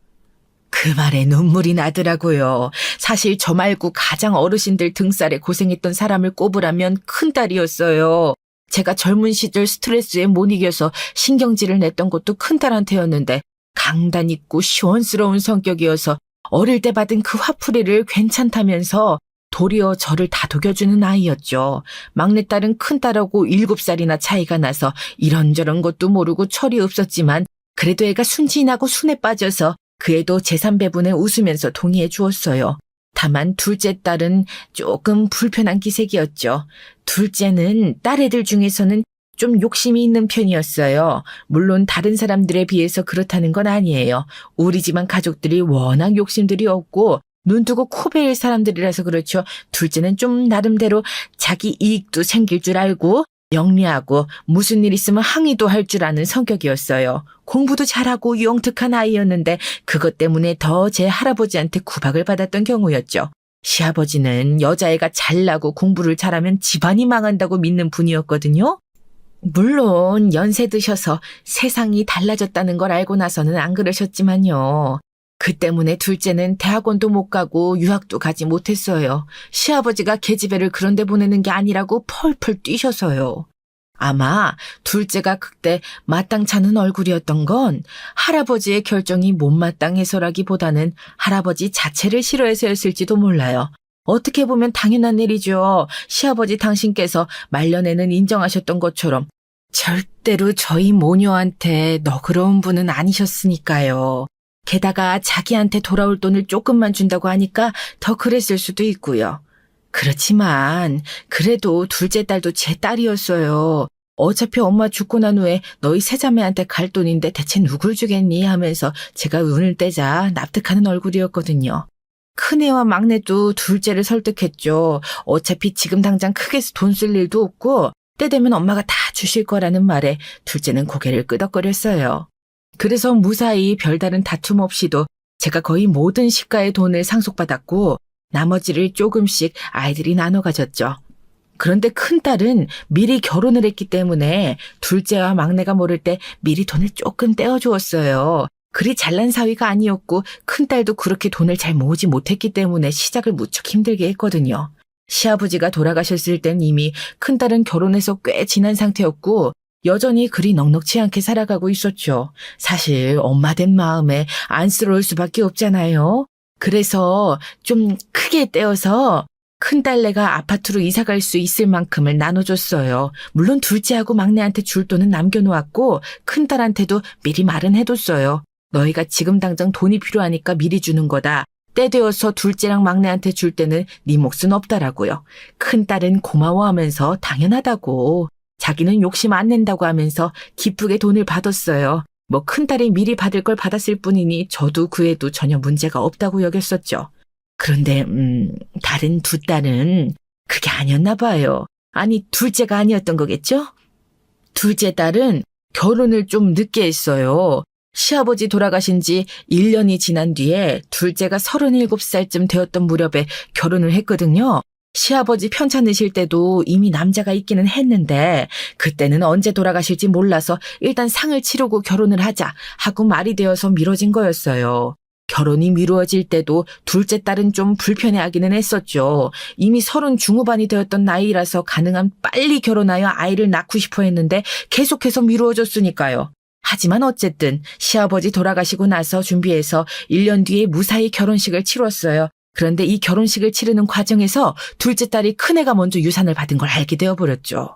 그 말에 눈물이 나더라고요. 사실 저 말고 가장 어르신들 등살에 고생했던 사람을 꼽으라면 큰딸이었어요. 제가 젊은 시절 스트레스에 못 이겨서 신경질을 냈던 것도 큰딸한테였는데 강단 있고 시원스러운 성격이어서 어릴 때 받은 그 화풀이를 괜찮다면서 도리어 저를 다독여주는 아이였죠. 막내딸은 큰딸하고 7살이나 차이가 나서 이런저런 것도 모르고 철이 없었지만 그래도 애가 순진하고 순에 빠져서 그 애도 재산 배분에 웃으면서 동의해 주었어요. 다만 둘째 딸은 조금 불편한 기색이었죠. 둘째는 딸애들 중에서는 좀 욕심이 있는 편이었어요. 물론 다른 사람들에 비해서 그렇다는 건 아니에요. 우리 집안 가족들이 워낙 욕심들이 없고 눈 뜨고 코 베일 사람들이라서 그렇죠. 둘째는 좀 나름대로 자기 이익도 챙길 줄 알고 영리하고 무슨 일 있으면 항의도 할 줄 아는 성격이었어요. 공부도 잘하고 영특한 아이였는데 그것 때문에 더 제 할아버지한테 구박을 받았던 경우였죠. 시아버지는 여자애가 잘나고 공부를 잘하면 집안이 망한다고 믿는 분이었거든요. 물론 연세 드셔서 세상이 달라졌다는 걸 알고 나서는 안 그러셨지만요. 그 때문에 둘째는 대학원도 못 가고 유학도 가지 못했어요. 시아버지가 계집애를 그런 데 보내는 게 아니라고 펄펄 뛰셔서요. 아마 둘째가 그때 마땅찮은 얼굴이었던 건 할아버지의 결정이 못마땅해서라기보다는 할아버지 자체를 싫어해서였을지도 몰라요. 어떻게 보면 당연한 일이죠. 시아버지 당신께서 말년에는 인정하셨던 것처럼 절대로 저희 모녀한테 너그러운 분은 아니셨으니까요. 게다가 자기한테 돌아올 돈을 조금만 준다고 하니까 더 그랬을 수도 있고요. 그렇지만 그래도 둘째 딸도 제 딸이었어요. 어차피 엄마 죽고 난 후에 너희 세자매한테 갈 돈인데 대체 누굴 주겠니 하면서 제가 운을 떼자 납득하는 얼굴이었거든요. 큰애와 막내도 둘째를 설득했죠. 어차피 지금 당장 크게 돈 쓸 일도 없고 때 되면 엄마가 다 주실 거라는 말에 둘째는 고개를 끄덕거렸어요. 그래서 무사히 별다른 다툼 없이도 제가 거의 모든 시가의 돈을 상속받았고 나머지를 조금씩 아이들이 나눠 가졌죠. 그런데 큰딸은 미리 결혼을 했기 때문에 둘째와 막내가 모를 때 미리 돈을 조금 떼어주었어요. 그리 잘난 사위가 아니었고 큰딸도 그렇게 돈을 잘 모으지 못했기 때문에 시작을 무척 힘들게 했거든요. 시아버지가 돌아가셨을 땐 이미 큰딸은 결혼해서 꽤 지난 상태였고 여전히 그리 넉넉치 않게 살아가고 있었죠. 사실 엄마 된 마음에 안쓰러울 수밖에 없잖아요. 그래서 좀 크게 떼어서 큰딸내가 아파트로 이사갈 수 있을 만큼을 나눠줬어요. 물론 둘째하고 막내한테 줄 돈은 남겨놓았고 큰딸한테도 미리 말은 해뒀어요. 너희가 지금 당장 돈이 필요하니까 미리 주는 거다. 때 되어서 둘째랑 막내한테 줄 때는 네 몫은 없다라고요. 큰딸은 고마워하면서 당연하다고. 자기는 욕심 안 낸다고 하면서 기쁘게 돈을 받았어요. 뭐 큰딸이 미리 받을 걸 받았을 뿐이니 저도 그 애도 전혀 문제가 없다고 여겼었죠. 그런데 다른 두 딸은 그게 아니었나 봐요. 아니 둘째가 아니었던 거겠죠? 둘째 딸은 결혼을 좀 늦게 했어요. 시아버지 돌아가신 지 1년이 지난 뒤에 둘째가 37살쯤 되었던 무렵에 결혼을 했거든요. 시아버지 편찮으실 때도 이미 남자가 있기는 했는데 그때는 언제 돌아가실지 몰라서 일단 상을 치르고 결혼을 하자 하고 말이 되어서 미뤄진 거였어요. 결혼이 미루어질 때도 둘째 딸은 좀 불편해하기는 했었죠. 이미 30 중후반이 되었던 나이라서 가능한 빨리 결혼하여 아이를 낳고 싶어 했는데 계속해서 미루어졌으니까요. 하지만 어쨌든 시아버지 돌아가시고 나서 준비해서 1년 뒤에 무사히 결혼식을 치렀어요. 그런데 이 결혼식을 치르는 과정에서 둘째 딸이 큰애가 먼저 유산을 받은 걸 알게 되어버렸죠.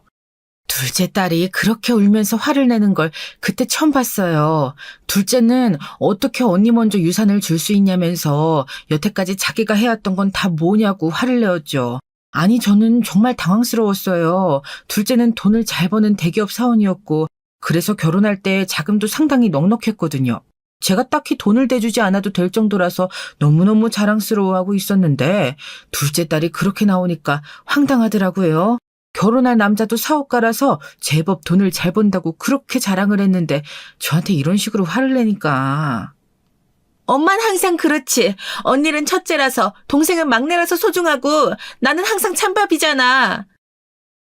둘째 딸이 그렇게 울면서 화를 내는 걸 그때 처음 봤어요. 둘째는 어떻게 언니 먼저 유산을 줄 수 있냐면서 여태까지 자기가 해왔던 건 다 뭐냐고 화를 내었죠. 아니 저는 정말 당황스러웠어요. 둘째는 돈을 잘 버는 대기업 사원이었고 그래서 결혼할 때 자금도 상당히 넉넉했거든요. 제가 딱히 돈을 대주지 않아도 될 정도라서 너무너무 자랑스러워하고 있었는데 둘째 딸이 그렇게 나오니까 황당하더라고요. 결혼할 남자도 사업가라서 제법 돈을 잘 번다고 그렇게 자랑을 했는데 저한테 이런 식으로 화를 내니까. 엄만 항상 그렇지. 언니는 첫째라서 동생은 막내라서 소중하고 나는 항상 찬밥이잖아.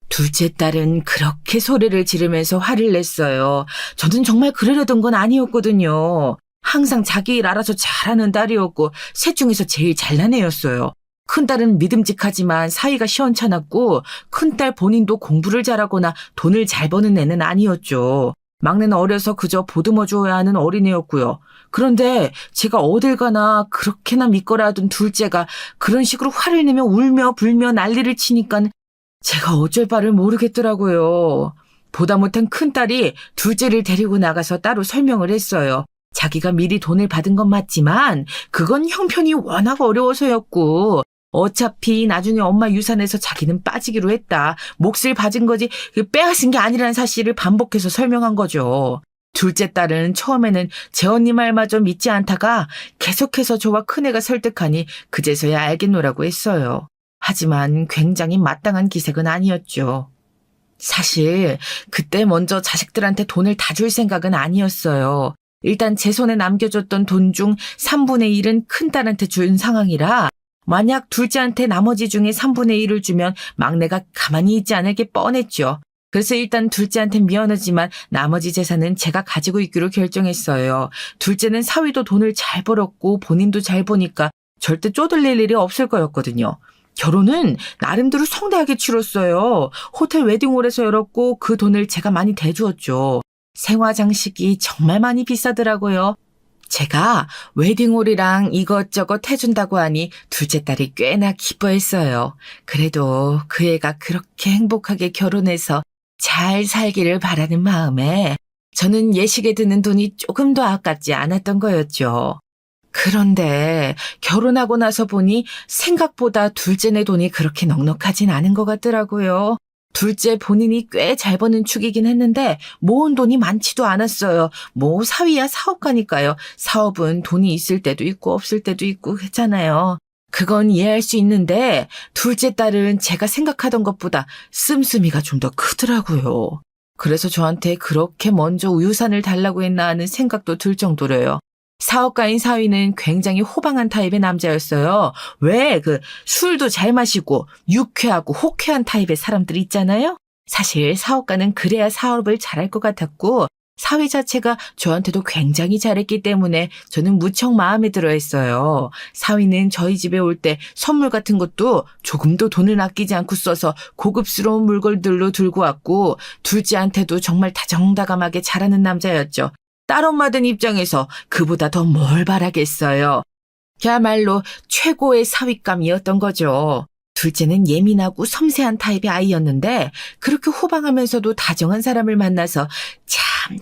둘째 딸은 그렇게 소리를 지르면서 화를 냈어요. 저는 정말 그러려던 건 아니었거든요. 항상 자기 일 알아서 잘하는 딸이었고 셋 중에서 제일 잘난 애였어요. 큰딸은 믿음직하지만 사이가 시원찮았고 큰딸 본인도 공부를 잘하거나 돈을 잘 버는 애는 아니었죠. 막내는 어려서 그저 보듬어 줘야 하는 어린애였고요. 그런데 제가 어딜 가나 그렇게나 믿거라 하던 둘째가 그런 식으로 화를 내며 울며 불며 난리를 치니까 제가 어쩔 바를 모르겠더라고요. 보다 못한 큰딸이 둘째를 데리고 나가서 따로 설명을 했어요. 자기가 미리 돈을 받은 건 맞지만 그건 형편이 워낙 어려워서였고 어차피 나중에 엄마 유산에서 자기는 빠지기로 했다. 몫을 봐준 거지 빼앗은 게 아니라는 사실을 반복해서 설명한 거죠. 둘째 딸은 처음에는 제 언니 말마저 믿지 않다가 계속해서 저와 큰애가 설득하니 그제서야 알겠노라고 했어요. 하지만 굉장히 마땅한 기색은 아니었죠. 사실 그때 먼저 자식들한테 돈을 다 줄 생각은 아니었어요. 일단 제 손에 남겨줬던 돈 중 3분의 1은 큰딸한테 준 상황이라 만약 둘째한테 나머지 중에 3분의 1을 주면 막내가 가만히 있지 않을 게 뻔했죠. 그래서 일단 둘째한텐 미안하지만 나머지 재산은 제가 가지고 있기로 결정했어요. 둘째는 사위도 돈을 잘 벌었고 본인도 잘 보니까 절대 쪼들릴 일이 없을 거였거든요. 결혼은 나름대로 성대하게 치렀어요. 호텔 웨딩홀에서 열었고 그 돈을 제가 많이 대주었죠. 생화장식이 정말 많이 비싸더라고요. 제가 웨딩홀이랑 이것저것 해준다고 하니 둘째 딸이 꽤나 기뻐했어요. 그래도 그 애가 그렇게 행복하게 결혼해서 잘 살기를 바라는 마음에 저는 예식에 드는 돈이 조금도 아깝지 않았던 거였죠. 그런데 결혼하고 나서 보니 생각보다 둘째네 돈이 그렇게 넉넉하진 않은 것 같더라고요. 둘째 본인이 꽤 잘 버는 축이긴 했는데 모은 돈이 많지도 않았어요. 뭐 사위야 사업가니까요. 사업은 돈이 있을 때도 있고 없을 때도 있고 했잖아요. 그건 이해할 수 있는데 둘째 딸은 제가 생각하던 것보다 씀씀이가 좀 더 크더라고요. 그래서 저한테 그렇게 먼저 우유산을 달라고 했나 하는 생각도 들 정도로요. 사업가인 사위는 굉장히 호방한 타입의 남자였어요. 왜 술도 잘 마시고 유쾌하고 호쾌한 타입의 사람들이 있잖아요. 사실 사업가는 그래야 사업을 잘할 것 같았고 사위 자체가 저한테도 굉장히 잘했기 때문에 저는 무척 마음에 들어했어요. 사위는 저희 집에 올 때 선물 같은 것도 조금도 돈을 아끼지 않고 써서 고급스러운 물건들로 들고 왔고 둘째한테도 정말 다정다감하게 잘하는 남자였죠. 딸엄마 된 입장에서 그보다 더 뭘 바라겠어요. 그야말로 최고의 사윗감이었던 거죠. 둘째는 예민하고 섬세한 타입의 아이였는데 그렇게 호방하면서도 다정한 사람을 만나서 참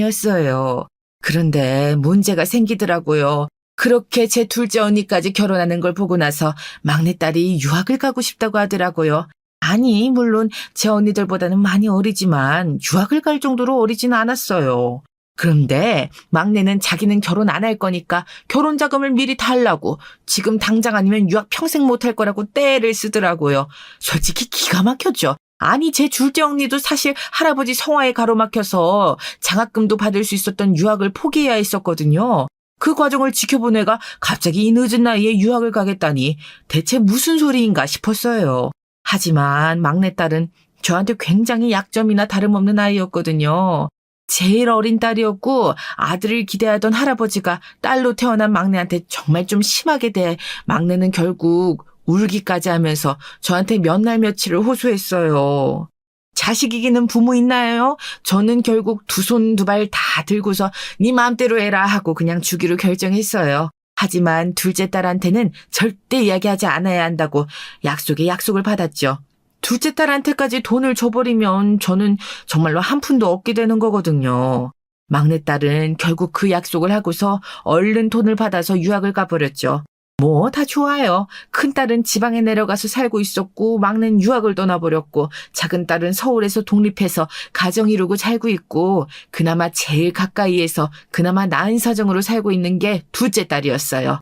다행이었어요. 그런데 문제가 생기더라고요. 그렇게 제 둘째 언니까지 결혼하는 걸 보고 나서 막내딸이 유학을 가고 싶다고 하더라고요. 아니, 물론 제 언니들보다는 많이 어리지만 유학을 갈 정도로 어리진 않았어요. 그런데 막내는 자기는 결혼 안 할 거니까 결혼 자금을 미리 달라고 지금 당장 아니면 유학 평생 못 할 거라고 떼를 쓰더라고요. 솔직히 기가 막혔죠. 아니 제 둘째 언니도 사실 할아버지 성화에 가로막혀서 장학금도 받을 수 있었던 유학을 포기해야 했었거든요. 그 과정을 지켜본 애가 갑자기 이 늦은 나이에 유학을 가겠다니 대체 무슨 소리인가 싶었어요. 하지만 막내딸은 저한테 굉장히 약점이나 다름없는 아이였거든요. 제일 어린 딸이었고 아들을 기대하던 할아버지가 딸로 태어난 막내한테 정말 좀 심하게 대해 막내는 결국 울기까지 하면서 저한테 몇 날 며칠을 호소했어요. 자식 이기는 부모 있나요? 저는 결국 두 손 두 발 다 들고서 네 마음대로 해라 하고 그냥 주기로 결정했어요. 하지만 둘째 딸한테는 절대 이야기하지 않아야 한다고 약속에 약속을 받았죠. 둘째 딸한테까지 돈을 줘버리면 저는 정말로 한 푼도 얻게 되는 거거든요. 막내딸은 결국 그 약속을 하고서 얼른 돈을 받아서 유학을 가버렸죠. 뭐 다 좋아요. 큰딸은 지방에 내려가서 살고 있었고 막내는 유학을 떠나버렸고 작은딸은 서울에서 독립해서 가정 이루고 살고 있고 그나마 제일 가까이에서 그나마 나은 사정으로 살고 있는 게 둘째 딸이었어요.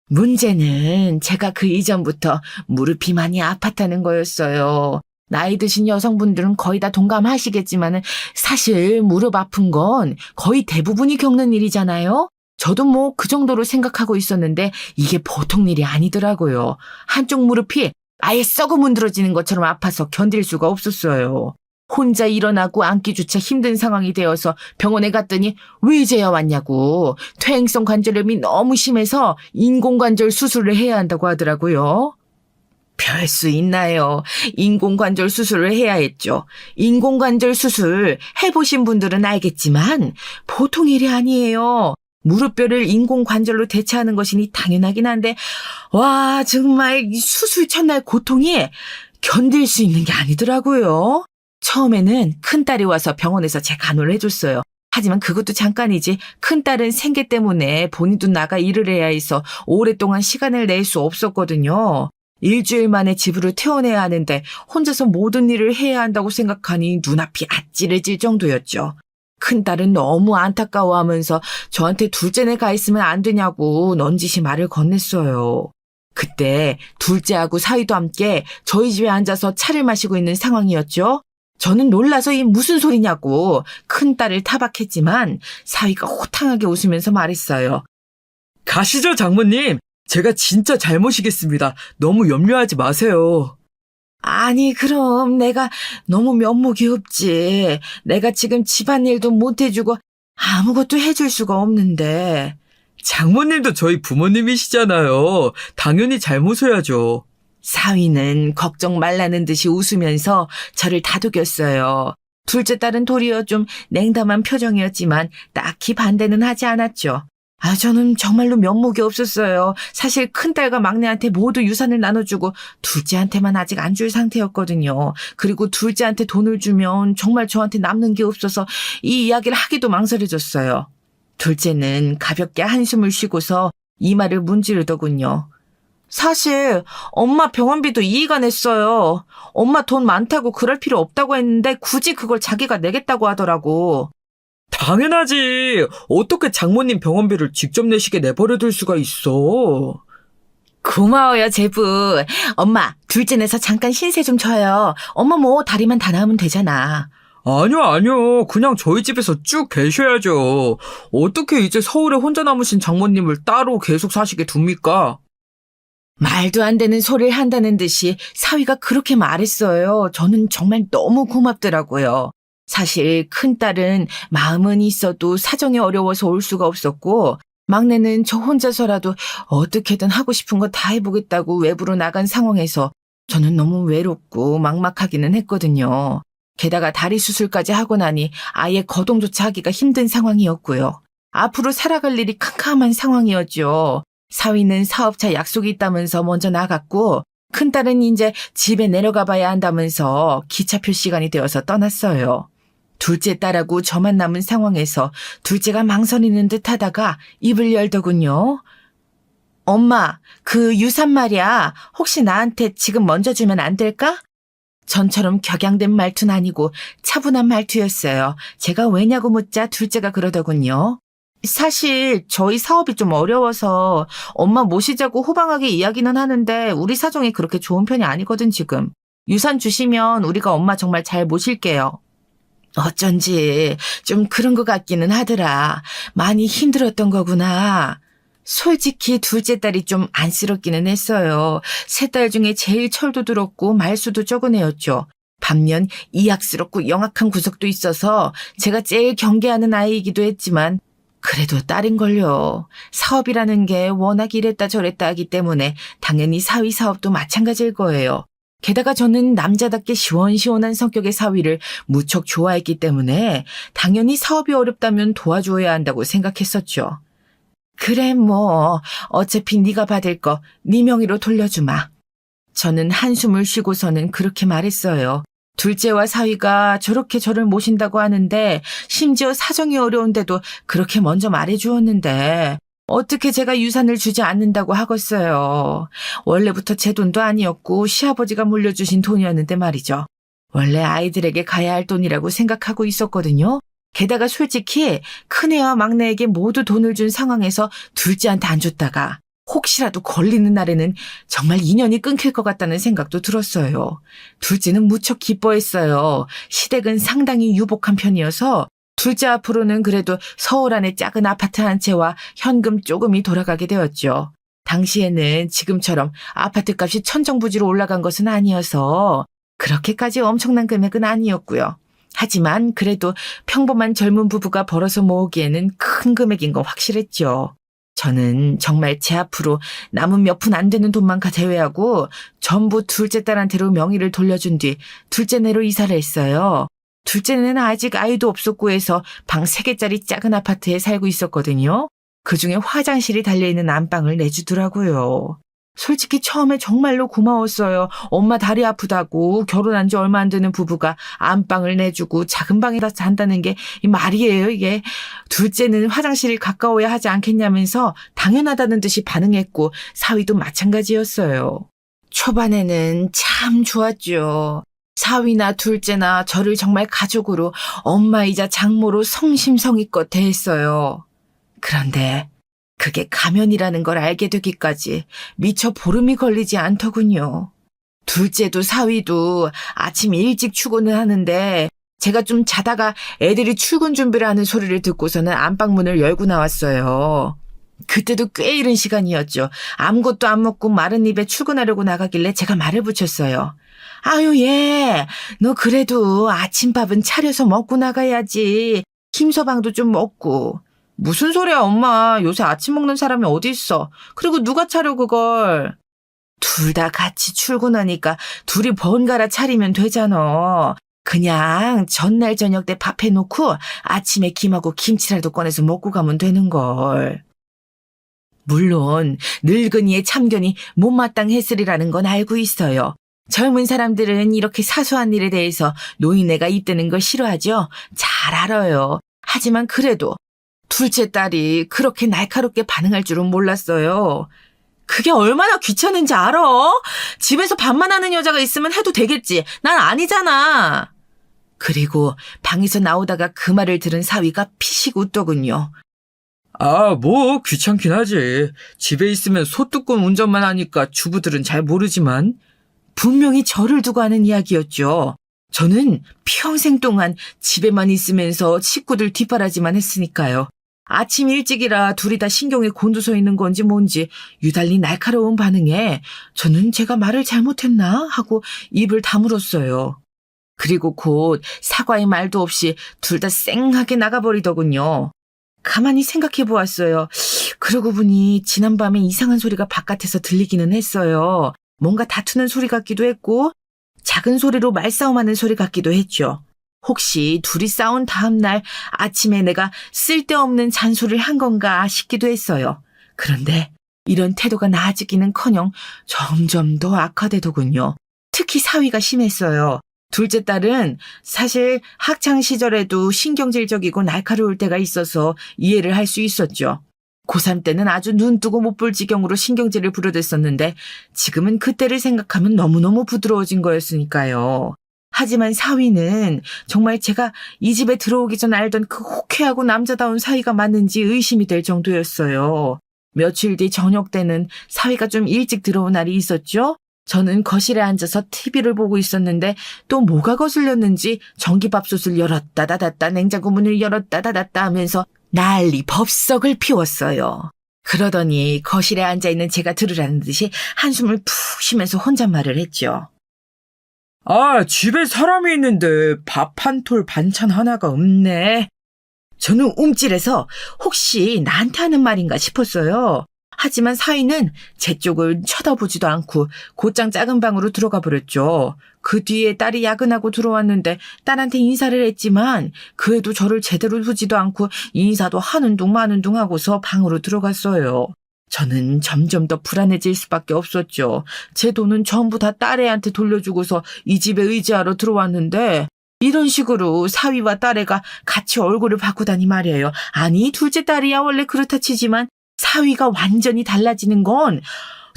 문제는 제가 그 이전부터 무릎이 많이 아팠다는 거였어요. 나이 드신 여성분들은 거의 다 동감하시겠지만 사실 무릎 아픈 건 거의 대부분이 겪는 일이잖아요. 저도 뭐 그 정도로 생각하고 있었는데 이게 보통 일이 아니더라고요. 한쪽 무릎이 아예 썩어 문드러지는 것처럼 아파서 견딜 수가 없었어요. 혼자 일어나고 앉기조차 힘든 상황이 되어서 병원에 갔더니 왜 이제야 왔냐고 퇴행성 관절염이 너무 심해서 인공관절 수술을 해야 한다고 하더라고요. 별 수 있나요? 인공관절 수술을 해야 했죠. 인공관절 수술 해보신 분들은 알겠지만 보통 일이 아니에요. 무릎뼈를 인공관절로 대체하는 것이니 당연하긴 한데 와 정말 이 수술 첫날 고통이 견딜 수 있는 게 아니더라고요. 처음에는 큰딸이 와서 병원에서 제 간호를 해줬어요. 하지만 그것도 잠깐이지 큰딸은 생계 때문에 본인도 나가 일을 해야 해서 오랫동안 시간을 낼 수 없었거든요. 일주일 만에 집으로 퇴원해야 하는데 혼자서 모든 일을 해야 한다고 생각하니 눈앞이 아찔해질 정도였죠. 큰딸은 너무 안타까워하면서 저한테 둘째네 가 있으면 안 되냐고 넌지시 말을 건넸어요. 그때 둘째하고 사위도 함께 저희 집에 앉아서 차를 마시고 있는 상황이었죠. 저는 놀라서 이 무슨 소리냐고 큰딸을 타박했지만 사위가 호탕하게 웃으면서 말했어요. 가시죠, 장모님. 제가 진짜 잘 모시겠습니다. 너무 염려하지 마세요. 아니 그럼 내가 너무 면목이 없지. 내가 지금 집안일도 못 해주고 아무것도 해줄 수가 없는데. 장모님도 저희 부모님이시잖아요. 당연히 잘 모셔야죠. 사위는 걱정 말라는 듯이 웃으면서 저를 다독였어요. 둘째 딸은 도리어 좀 냉담한 표정이었지만 딱히 반대는 하지 않았죠. 저는 정말로 면목이 없었어요. 사실 큰딸과 막내한테 모두 유산을 나눠주고 둘째한테만 아직 안 줄 상태였거든요. 그리고 둘째한테 돈을 주면 정말 저한테 남는 게 없어서 이 이야기를 하기도 망설여졌어요. 둘째는 가볍게 한숨을 쉬고서 이마를 문지르더군요. 사실 엄마 병원비도 이의가 냈어요. 엄마 돈 많다고 그럴 필요 없다고 했는데 굳이 그걸 자기가 내겠다고 하더라고. 당연하지. 어떻게 장모님 병원비를 직접 내시게 내버려둘 수가 있어. 고마워요, 제부. 엄마, 둘째 내서 잠깐 신세 좀 져요. 엄마 뭐 다리만 다 나으면 되잖아. 아니요. 그냥 저희 집에서 쭉 계셔야죠. 어떻게 이제 서울에 혼자 남으신 장모님을 따로 계속 사시게 둡니까? 말도 안 되는 소리를 한다는 듯이 사위가 그렇게 말했어요. 저는 정말 너무 고맙더라고요. 사실 큰딸은 마음은 있어도 사정이 어려워서 올 수가 없었고 막내는 저 혼자서라도 어떻게든 하고 싶은 거 다 해보겠다고 외부로 나간 상황에서 저는 너무 외롭고 막막하기는 했거든요. 게다가 다리 수술까지 하고 나니 아예 거동조차 하기가 힘든 상황이었고요. 앞으로 살아갈 일이 캄캄한 상황이었죠. 사위는 사업차 약속이 있다면서 먼저 나갔고 큰딸은 이제 집에 내려가 봐야 한다면서 기차표 시간이 되어서 떠났어요. 둘째 딸하고 저만 남은 상황에서 둘째가 망설이는 듯 하다가 입을 열더군요. 엄마, 그 유산 말이야. 혹시 나한테 지금 먼저 주면 안 될까? 전처럼 격양된 말투는 아니고 차분한 말투였어요. 제가 왜냐고 묻자 둘째가 그러더군요. 사실 저희 사업이 좀 어려워서 엄마 모시자고 호방하게 이야기는 하는데 우리 사정이 그렇게 좋은 편이 아니거든 지금. 유산 주시면 우리가 엄마 정말 잘 모실게요. 어쩐지 좀 그런 것 같기는 하더라. 많이 힘들었던 거구나. 솔직히 둘째 딸이 좀 안쓰럽기는 했어요. 세 딸 중에 제일 철도 들었고 말수도 적은 애였죠. 반면 이악스럽고 영악한 구석도 있어서 제가 제일 경계하는 아이이기도 했지만 그래도 딸인걸요. 사업이라는 게 워낙 이랬다 저랬다 하기 때문에 당연히 사위 사업도 마찬가지일 거예요. 게다가 저는 남자답게 시원시원한 성격의 사위를 무척 좋아했기 때문에 당연히 사업이 어렵다면 도와줘야 한다고 생각했었죠. 그래 뭐 어차피 네가 받을 거 네 명의로 돌려주마. 저는 한숨을 쉬고서는 그렇게 말했어요. 둘째와 사위가 저렇게 저를 모신다고 하는데 심지어 사정이 어려운데도 그렇게 먼저 말해주었는데 어떻게 제가 유산을 주지 않는다고 하겠어요. 원래부터 제 돈도 아니었고 시아버지가 물려주신 돈이었는데 말이죠. 원래 아이들에게 가야 할 돈이라고 생각하고 있었거든요. 게다가 솔직히 큰애와 막내에게 모두 돈을 준 상황에서 둘째한테 안 줬다가 혹시라도 걸리는 날에는 정말 인연이 끊길 것 같다는 생각도 들었어요. 둘째는 무척 기뻐했어요. 시댁은 상당히 유복한 편이어서 둘째 앞으로는 그래도 서울 안에 작은 아파트 한 채와 현금 조금이 돌아가게 되었죠. 당시에는 지금처럼 아파트 값이 천정부지로 올라간 것은 아니어서 그렇게까지 엄청난 금액은 아니었고요. 하지만 그래도 평범한 젊은 부부가 벌어서 모으기에는 큰 금액인 건 확실했죠. 저는 정말 제 앞으로 남은 몇 푼 안 되는 돈만 제외하고 전부 둘째 딸한테로 명의를 돌려준 뒤 둘째네로 이사를 했어요. 둘째는 아직 아이도 없었고 해서 방 3개짜리 작은 아파트에 살고 있었거든요. 그중에 화장실이 달려있는 안방을 내주더라고요. 솔직히 처음에 정말로 고마웠어요. 엄마 다리 아프다고 결혼한 지 얼마 안 되는 부부가 안방을 내주고 작은 방에다 잔다는 게 말이에요, 이게. 둘째는 화장실이 가까워야 하지 않겠냐면서 당연하다는 듯이 반응했고 사위도 마찬가지였어요. 초반에는 참 좋았죠. 사위나 둘째나 저를 정말 가족으로 엄마이자 장모로 성심성의껏 대했어요. 그런데 그게 가면이라는 걸 알게 되기까지 미처 보름이 걸리지 않더군요. 둘째도 사위도 아침 일찍 출근을 하는데 제가 좀 자다가 애들이 출근 준비를 하는 소리를 듣고서는 안방문을 열고 나왔어요. 그때도 꽤 이른 시간이었죠. 아무것도 안 먹고 마른 입에 출근하려고 나가길래 제가 말을 붙였어요. 아유, 얘, 너 그래도 아침밥은 차려서 먹고 나가야지. 김서방도 좀 먹고. 무슨 소리야, 엄마. 요새 아침 먹는 사람이 어디 있어. 그리고 누가 차려, 그걸. 둘 다 같이 출근하니까 둘이 번갈아 차리면 되잖아. 그냥 전날 저녁 때 밥 해놓고 아침에 김하고 김치라도 꺼내서 먹고 가면 되는걸. 물론 늙은이의 참견이 못마땅했으리라는 건 알고 있어요. 젊은 사람들은 이렇게 사소한 일에 대해서 노인네가 입대는 걸 싫어하죠. 잘 알아요. 하지만 그래도 둘째 딸이 그렇게 날카롭게 반응할 줄은 몰랐어요. 그게 얼마나 귀찮은지 알아? 집에서 밥만 하는 여자가 있으면 해도 되겠지. 난 아니잖아. 그리고 방에서 나오다가 그 말을 들은 사위가 피식 웃더군요. 아, 뭐 귀찮긴 하지. 집에 있으면 소뚜껑 운전만 하니까 주부들은 잘 모르지만. 분명히 저를 두고 하는 이야기였죠. 저는 평생 동안 집에만 있으면서 식구들 뒷바라지만 했으니까요. 아침 일찍이라 둘이 다 신경에 곤두서 있는 건지 뭔지 유달리 날카로운 반응에 저는 제가 말을 잘못했나 하고 입을 다물었어요. 그리고 곧 사과의 말도 없이 둘 다 쌩하게 나가버리더군요. 가만히 생각해 보았어요. 그러고 보니 지난밤에 이상한 소리가 바깥에서 들리기는 했어요. 뭔가 다투는 소리 같기도 했고 작은 소리로 말싸움하는 소리 같기도 했죠. 혹시 둘이 싸운 다음 날 아침에 내가 쓸데없는 잔소리를 한 건가 싶기도 했어요. 그런데 이런 태도가 나아지기는커녕 점점 더 악화되더군요. 특히 사위가 심했어요. 둘째 딸은 사실 학창시절에도 신경질적이고 날카로울 때가 있어서 이해를 할 수 있었죠. 고3 때는 아주 눈 뜨고 못 볼 지경으로 신경질을 부려댔었는데 지금은 그때를 생각하면 너무너무 부드러워진 거였으니까요. 하지만 사위는 정말 제가 이 집에 들어오기 전 알던 그 호쾌하고 남자다운 사위가 맞는지 의심이 될 정도였어요. 며칠 뒤 저녁 때는 사위가 좀 일찍 들어온 날이 있었죠. 저는 거실에 앉아서 TV를 보고 있었는데 또 뭐가 거슬렸는지 전기밥솥을 열었다 닫았다 냉장고 문을 열었다 닫았다 하면서 난리 법석을 피웠어요. 그러더니 거실에 앉아있는 제가 들으라는 듯이 한숨을 푹 쉬면서 혼잣말을 했죠. 아, 집에 사람이 있는데 밥 한 톨 반찬 하나가 없네. 저는 움찔해서 혹시 나한테 하는 말인가 싶었어요. 하지만 사위는 제 쪽을 쳐다보지도 않고 곧장 작은 방으로 들어가 버렸죠. 그 뒤에 딸이 야근하고 들어왔는데 딸한테 인사를 했지만 그래도 저를 제대로 보지도 않고 인사도 하는 둥 마는 둥 하고서 방으로 들어갔어요. 저는 점점 더 불안해질 수밖에 없었죠. 제 돈은 전부 다 딸애한테 돌려주고서 이 집에 의지하러 들어왔는데 이런 식으로 사위와 딸애가 같이 얼굴을 바꾸다니 말이에요. 아니 둘째 딸이야 원래 그렇다 치지만 사위가 완전히 달라지는 건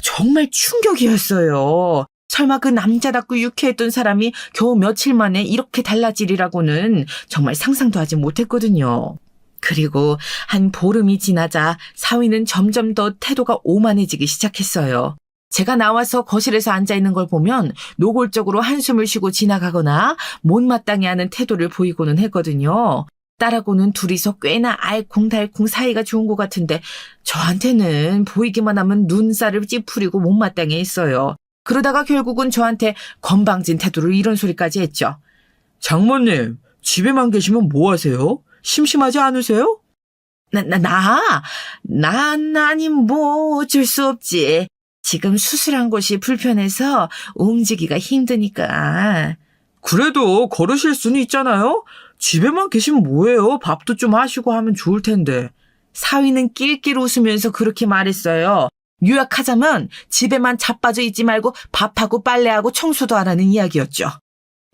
정말 충격이었어요. 설마 그 남자답고 유쾌했던 사람이 겨우 며칠 만에 이렇게 달라지리라고는 정말 상상도 하지 못했거든요. 그리고 한 보름이 지나자 사위는 점점 더 태도가 오만해지기 시작했어요. 제가 나와서 거실에서 앉아있는 걸 보면 노골적으로 한숨을 쉬고 지나가거나 못마땅해 하는 태도를 보이고는 했거든요. 딸하고는 둘이서 꽤나 알콩달콩 사이가 좋은 것 같은데 저한테는 보이기만 하면 눈살을 찌푸리고 못마땅해 했어요. 그러다가 결국은 저한테 건방진 태도로 이런 소리까지 했죠. 장모님, 집에만 계시면 뭐 하세요? 심심하지 않으세요? 아니, 뭐, 어쩔 수 없지. 지금 수술한 곳이 불편해서 움직이기가 힘드니까. 그래도 걸으실 수는 있잖아요? 집에만 계시면 뭐해요? 밥도 좀 하시고 하면 좋을 텐데. 사위는 낄낄 웃으면서 그렇게 말했어요. 요약하자면 집에만 자빠져 있지 말고 밥하고 빨래하고 청소도 하라는 이야기였죠.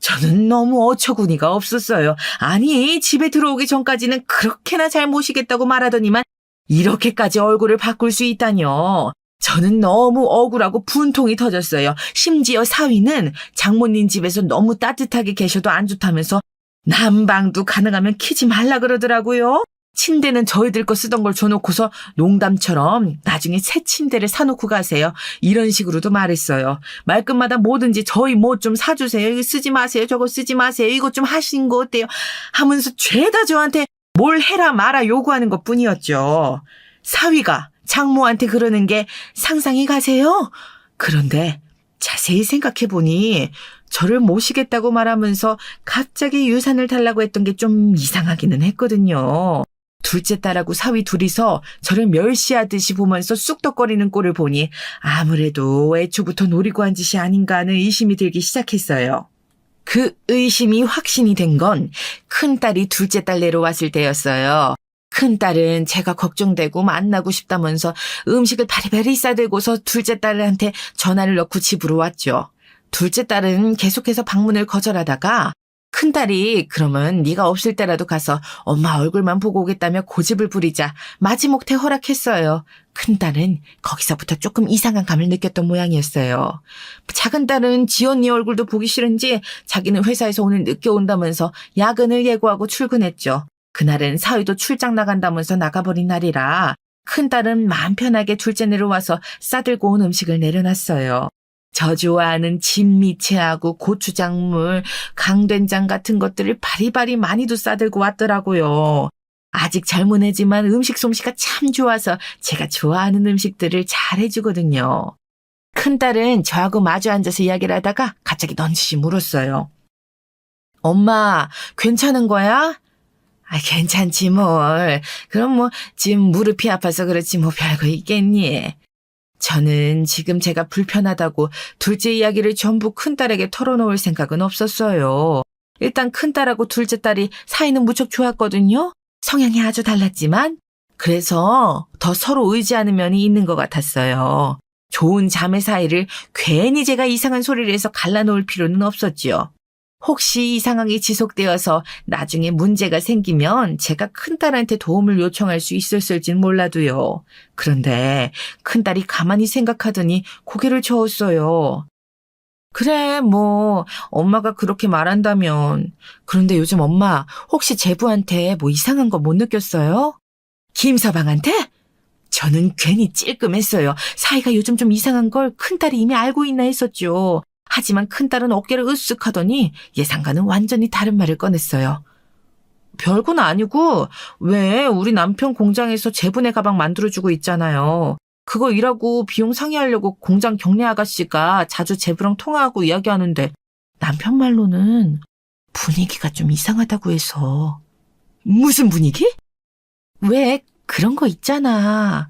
저는 너무 어처구니가 없었어요. 아니, 집에 들어오기 전까지는 그렇게나 잘 모시겠다고 말하더니만 이렇게까지 얼굴을 바꿀 수 있다뇨. 저는 너무 억울하고 분통이 터졌어요. 심지어 사위는 장모님 집에서 너무 따뜻하게 계셔도 안 좋다면서 난방도 가능하면 키지 말라 그러더라고요. 침대는 저희들 거 쓰던 걸 줘놓고서 농담처럼 나중에 새 침대를 사놓고 가세요. 이런 식으로도 말했어요. 말끝마다 뭐든지 저희 뭐 좀 사주세요. 이거 쓰지 마세요. 저거 쓰지 마세요. 이거 좀 하시는 거 어때요? 하면서 죄다 저한테 뭘 해라 마라 요구하는 것 뿐이었죠. 사위가 장모한테 그러는 게 상상이 가세요? 그런데 자세히 생각해보니 저를 모시겠다고 말하면서 갑자기 유산을 달라고 했던 게 좀 이상하기는 했거든요. 둘째 딸하고 사위 둘이서 저를 멸시하듯이 보면서 쑥덕거리는 꼴을 보니 아무래도 애초부터 노리고 한 짓이 아닌가 하는 의심이 들기 시작했어요. 그 의심이 확신이 된 건 큰딸이 둘째 딸 내려왔을 때였어요. 큰딸은 제가 걱정되고 만나고 싶다면서 음식을 바리바리 싸들고서 둘째 딸한테 전화를 넣고 집으로 왔죠. 둘째 딸은 계속해서 방문을 거절하다가 큰딸이 그러면 네가 없을 때라도 가서 엄마 얼굴만 보고 오겠다며 고집을 부리자 마지못해 허락했어요. 큰딸은 거기서부터 조금 이상한 감을 느꼈던 모양이었어요. 작은딸은 지언니 얼굴도 보기 싫은지 자기는 회사에서 오늘 늦게 온다면서 야근을 예고하고 출근했죠. 그날은 사위도 출장 나간다면서 나가버린 날이라 큰딸은 마음 편하게 둘째 내려와서 싸들고 온 음식을 내려놨어요. 저 좋아하는 진미채하고 고추장물, 강된장 같은 것들을 바리바리 많이도 싸들고 왔더라고요. 아직 젊은 애지만 음식 솜씨가 참 좋아서 제가 좋아하는 음식들을 잘 해주거든요. 큰딸은 저하고 마주 앉아서 이야기를 하다가 갑자기 넌지시 물었어요. 엄마, 괜찮은 거야? 괜찮지 뭘. 그럼 뭐 지금 무릎이 아파서 그렇지 뭐 별거 있겠니? 저는 지금 제가 불편하다고 둘째 이야기를 전부 큰딸에게 털어놓을 생각은 없었어요. 일단 큰딸하고 둘째 딸이 사이는 무척 좋았거든요. 성향이 아주 달랐지만 그래서 더 서로 의지하는 면이 있는 것 같았어요. 좋은 자매 사이를 괜히 제가 이상한 소리를 해서 갈라놓을 필요는 없었지요. 혹시 이 상황이 지속되어서 나중에 문제가 생기면 제가 큰딸한테 도움을 요청할 수 있었을진 몰라도요. 그런데 큰딸이 가만히 생각하더니 고개를 저었어요. 그래, 뭐 엄마가 그렇게 말한다면. 그런데 요즘 엄마 혹시 제부한테 뭐 이상한 거 못 느꼈어요? 김서방한테? 저는 괜히 찔끔했어요. 사이가 요즘 좀 이상한 걸 큰딸이 이미 알고 있나 했었죠. 하지만 큰딸은 어깨를 으쓱 하더니 예상과는 완전히 다른 말을 꺼냈어요. 별건 아니고 왜 우리 남편 공장에서 제분의 가방 만들어주고 있잖아요. 그거 일하고 비용 상의하려고 공장 경례 아가씨가 자주 제부랑 통화하고 이야기하는데 남편 말로는 분위기가 좀 이상하다고 해서. 무슨 분위기? 왜 그런 거 있잖아.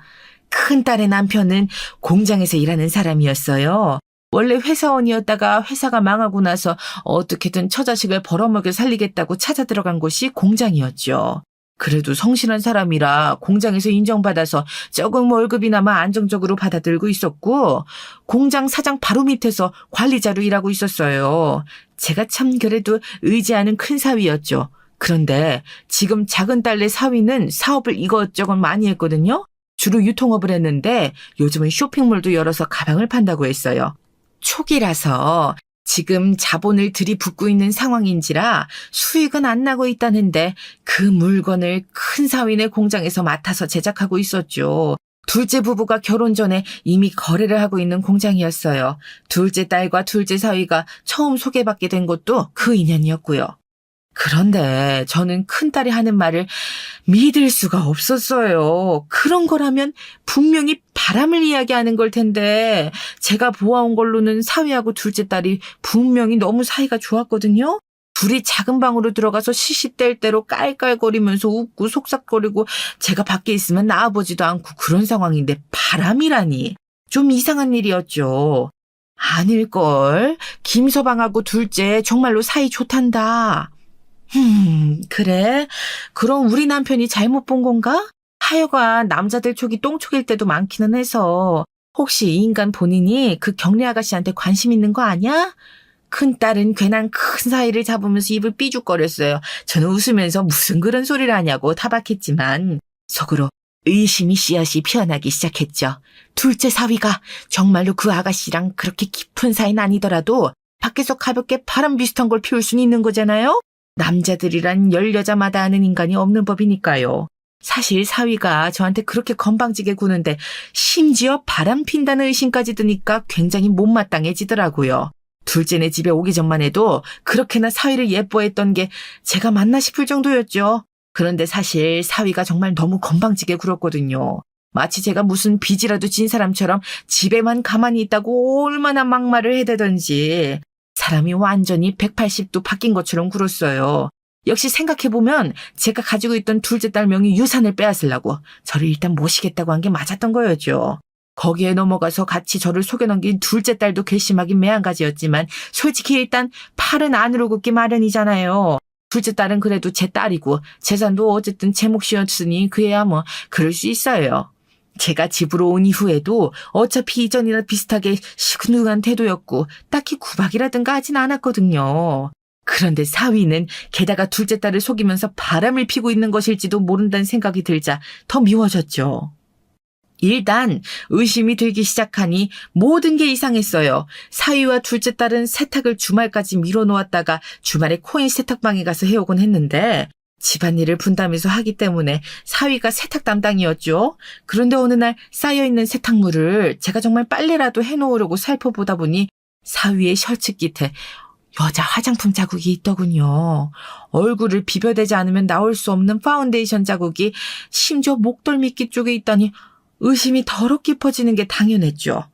큰딸의 남편은 공장에서 일하는 사람이었어요. 원래 회사원이었다가 회사가 망하고 나서 어떻게든 처자식을 벌어먹여 살리겠다고 찾아 들어간 곳이 공장이었죠. 그래도 성실한 사람이라 공장에서 인정받아서 조금 월급이나마 안정적으로 받아들고 있었고 공장 사장 바로 밑에서 관리자로 일하고 있었어요. 제가 참 그래도 의지하는 큰 사위였죠. 그런데 지금 작은 딸네 사위는 사업을 이것저것 많이 했거든요. 주로 유통업을 했는데 요즘은 쇼핑몰도 열어서 가방을 판다고 했어요. 초기라서 지금 자본을 들이붓고 있는 상황인지라 수익은 안 나고 있다는데 그 물건을 큰 사위네 공장에서 맡아서 제작하고 있었죠. 둘째 부부가 결혼 전에 이미 거래를 하고 있는 공장이었어요. 둘째 딸과 둘째 사위가 처음 소개받게 된 것도 그 인연이었고요. 그런데 저는 큰딸이 하는 말을 믿을 수가 없었어요. 그런 거라면 분명히 바람을 이야기하는 걸 텐데 제가 보아온 걸로는 사위하고 둘째 딸이 분명히 너무 사이가 좋았거든요. 둘이 작은 방으로 들어가서 시시때때로 깔깔거리면서 웃고 속삭거리고 제가 밖에 있으면 나와보지도 않고 그런 상황인데 바람이라니. 좀 이상한 일이었죠. 아닐걸. 김서방하고 둘째 정말로 사이 좋단다. 그래? 그럼 우리 남편이 잘못 본 건가? 하여간 남자들 촉이 똥촉일 때도 많기는 해서 혹시 이 인간 본인이 그 경례 아가씨한테 관심 있는 거 아니야? 큰딸은 괜한 큰 사이를 잡으면서 입을 삐죽거렸어요. 저는 웃으면서 무슨 그런 소리를 하냐고 타박했지만 속으로 의심이 씨앗이 피어나기 시작했죠. 둘째 사위가 정말로 그 아가씨랑 그렇게 깊은 사이는 아니더라도 밖에서 가볍게 바람 비슷한 걸 피울 수는 있는 거잖아요? 남자들이란 열 여자마다 아는 인간이 없는 법이니까요. 사실 사위가 저한테 그렇게 건방지게 구는데 심지어 바람 핀다는 의심까지 드니까 굉장히 못마땅해지더라고요. 둘째네 집에 오기 전만 해도 그렇게나 사위를 예뻐했던 게 제가 맞나 싶을 정도였죠. 그런데 사실 사위가 정말 너무 건방지게 굴었거든요. 마치 제가 무슨 빚이라도 진 사람처럼 집에만 가만히 있다고 얼마나 막말을 해대던지 사람이 완전히 180도 바뀐 것처럼 굴었어요. 역시 생각해보면 제가 가지고 있던 둘째 딸 명의 유산을 빼앗으려고 저를 일단 모시겠다고 한 게 맞았던 거였죠. 거기에 넘어가서 같이 저를 속여넘긴 둘째 딸도 괘씸하긴 매한가지였지만 솔직히 일단 팔은 안으로 굽기 마련이잖아요. 둘째 딸은 그래도 제 딸이고 재산도 어쨌든 제 몫이었으니 그야 뭐 그럴 수 있어요. 제가 집으로 온 이후에도 어차피 이전이나 비슷하게 시큰둥한 태도였고 딱히 구박이라든가 하진 않았거든요. 그런데 사위는 게다가 둘째 딸을 속이면서 바람을 피고 있는 것일지도 모른다는 생각이 들자 더 미워졌죠. 일단 의심이 들기 시작하니 모든 게 이상했어요. 사위와 둘째 딸은 세탁을 주말까지 미뤄놓았다가 주말에 코인 세탁방에 가서 해오곤 했는데 집안일을 분담해서 하기 때문에 사위가 세탁 담당이었죠. 그런데 어느 날 쌓여있는 세탁물을 제가 정말 빨래라도 해놓으려고 살펴보다 보니 사위의 셔츠 깃에 여자 화장품 자국이 있더군요. 얼굴을 비벼대지 않으면 나올 수 없는 파운데이션 자국이 심지어 목덜미끼 쪽에 있다니 의심이 더럽 깊어지는 게 당연했죠.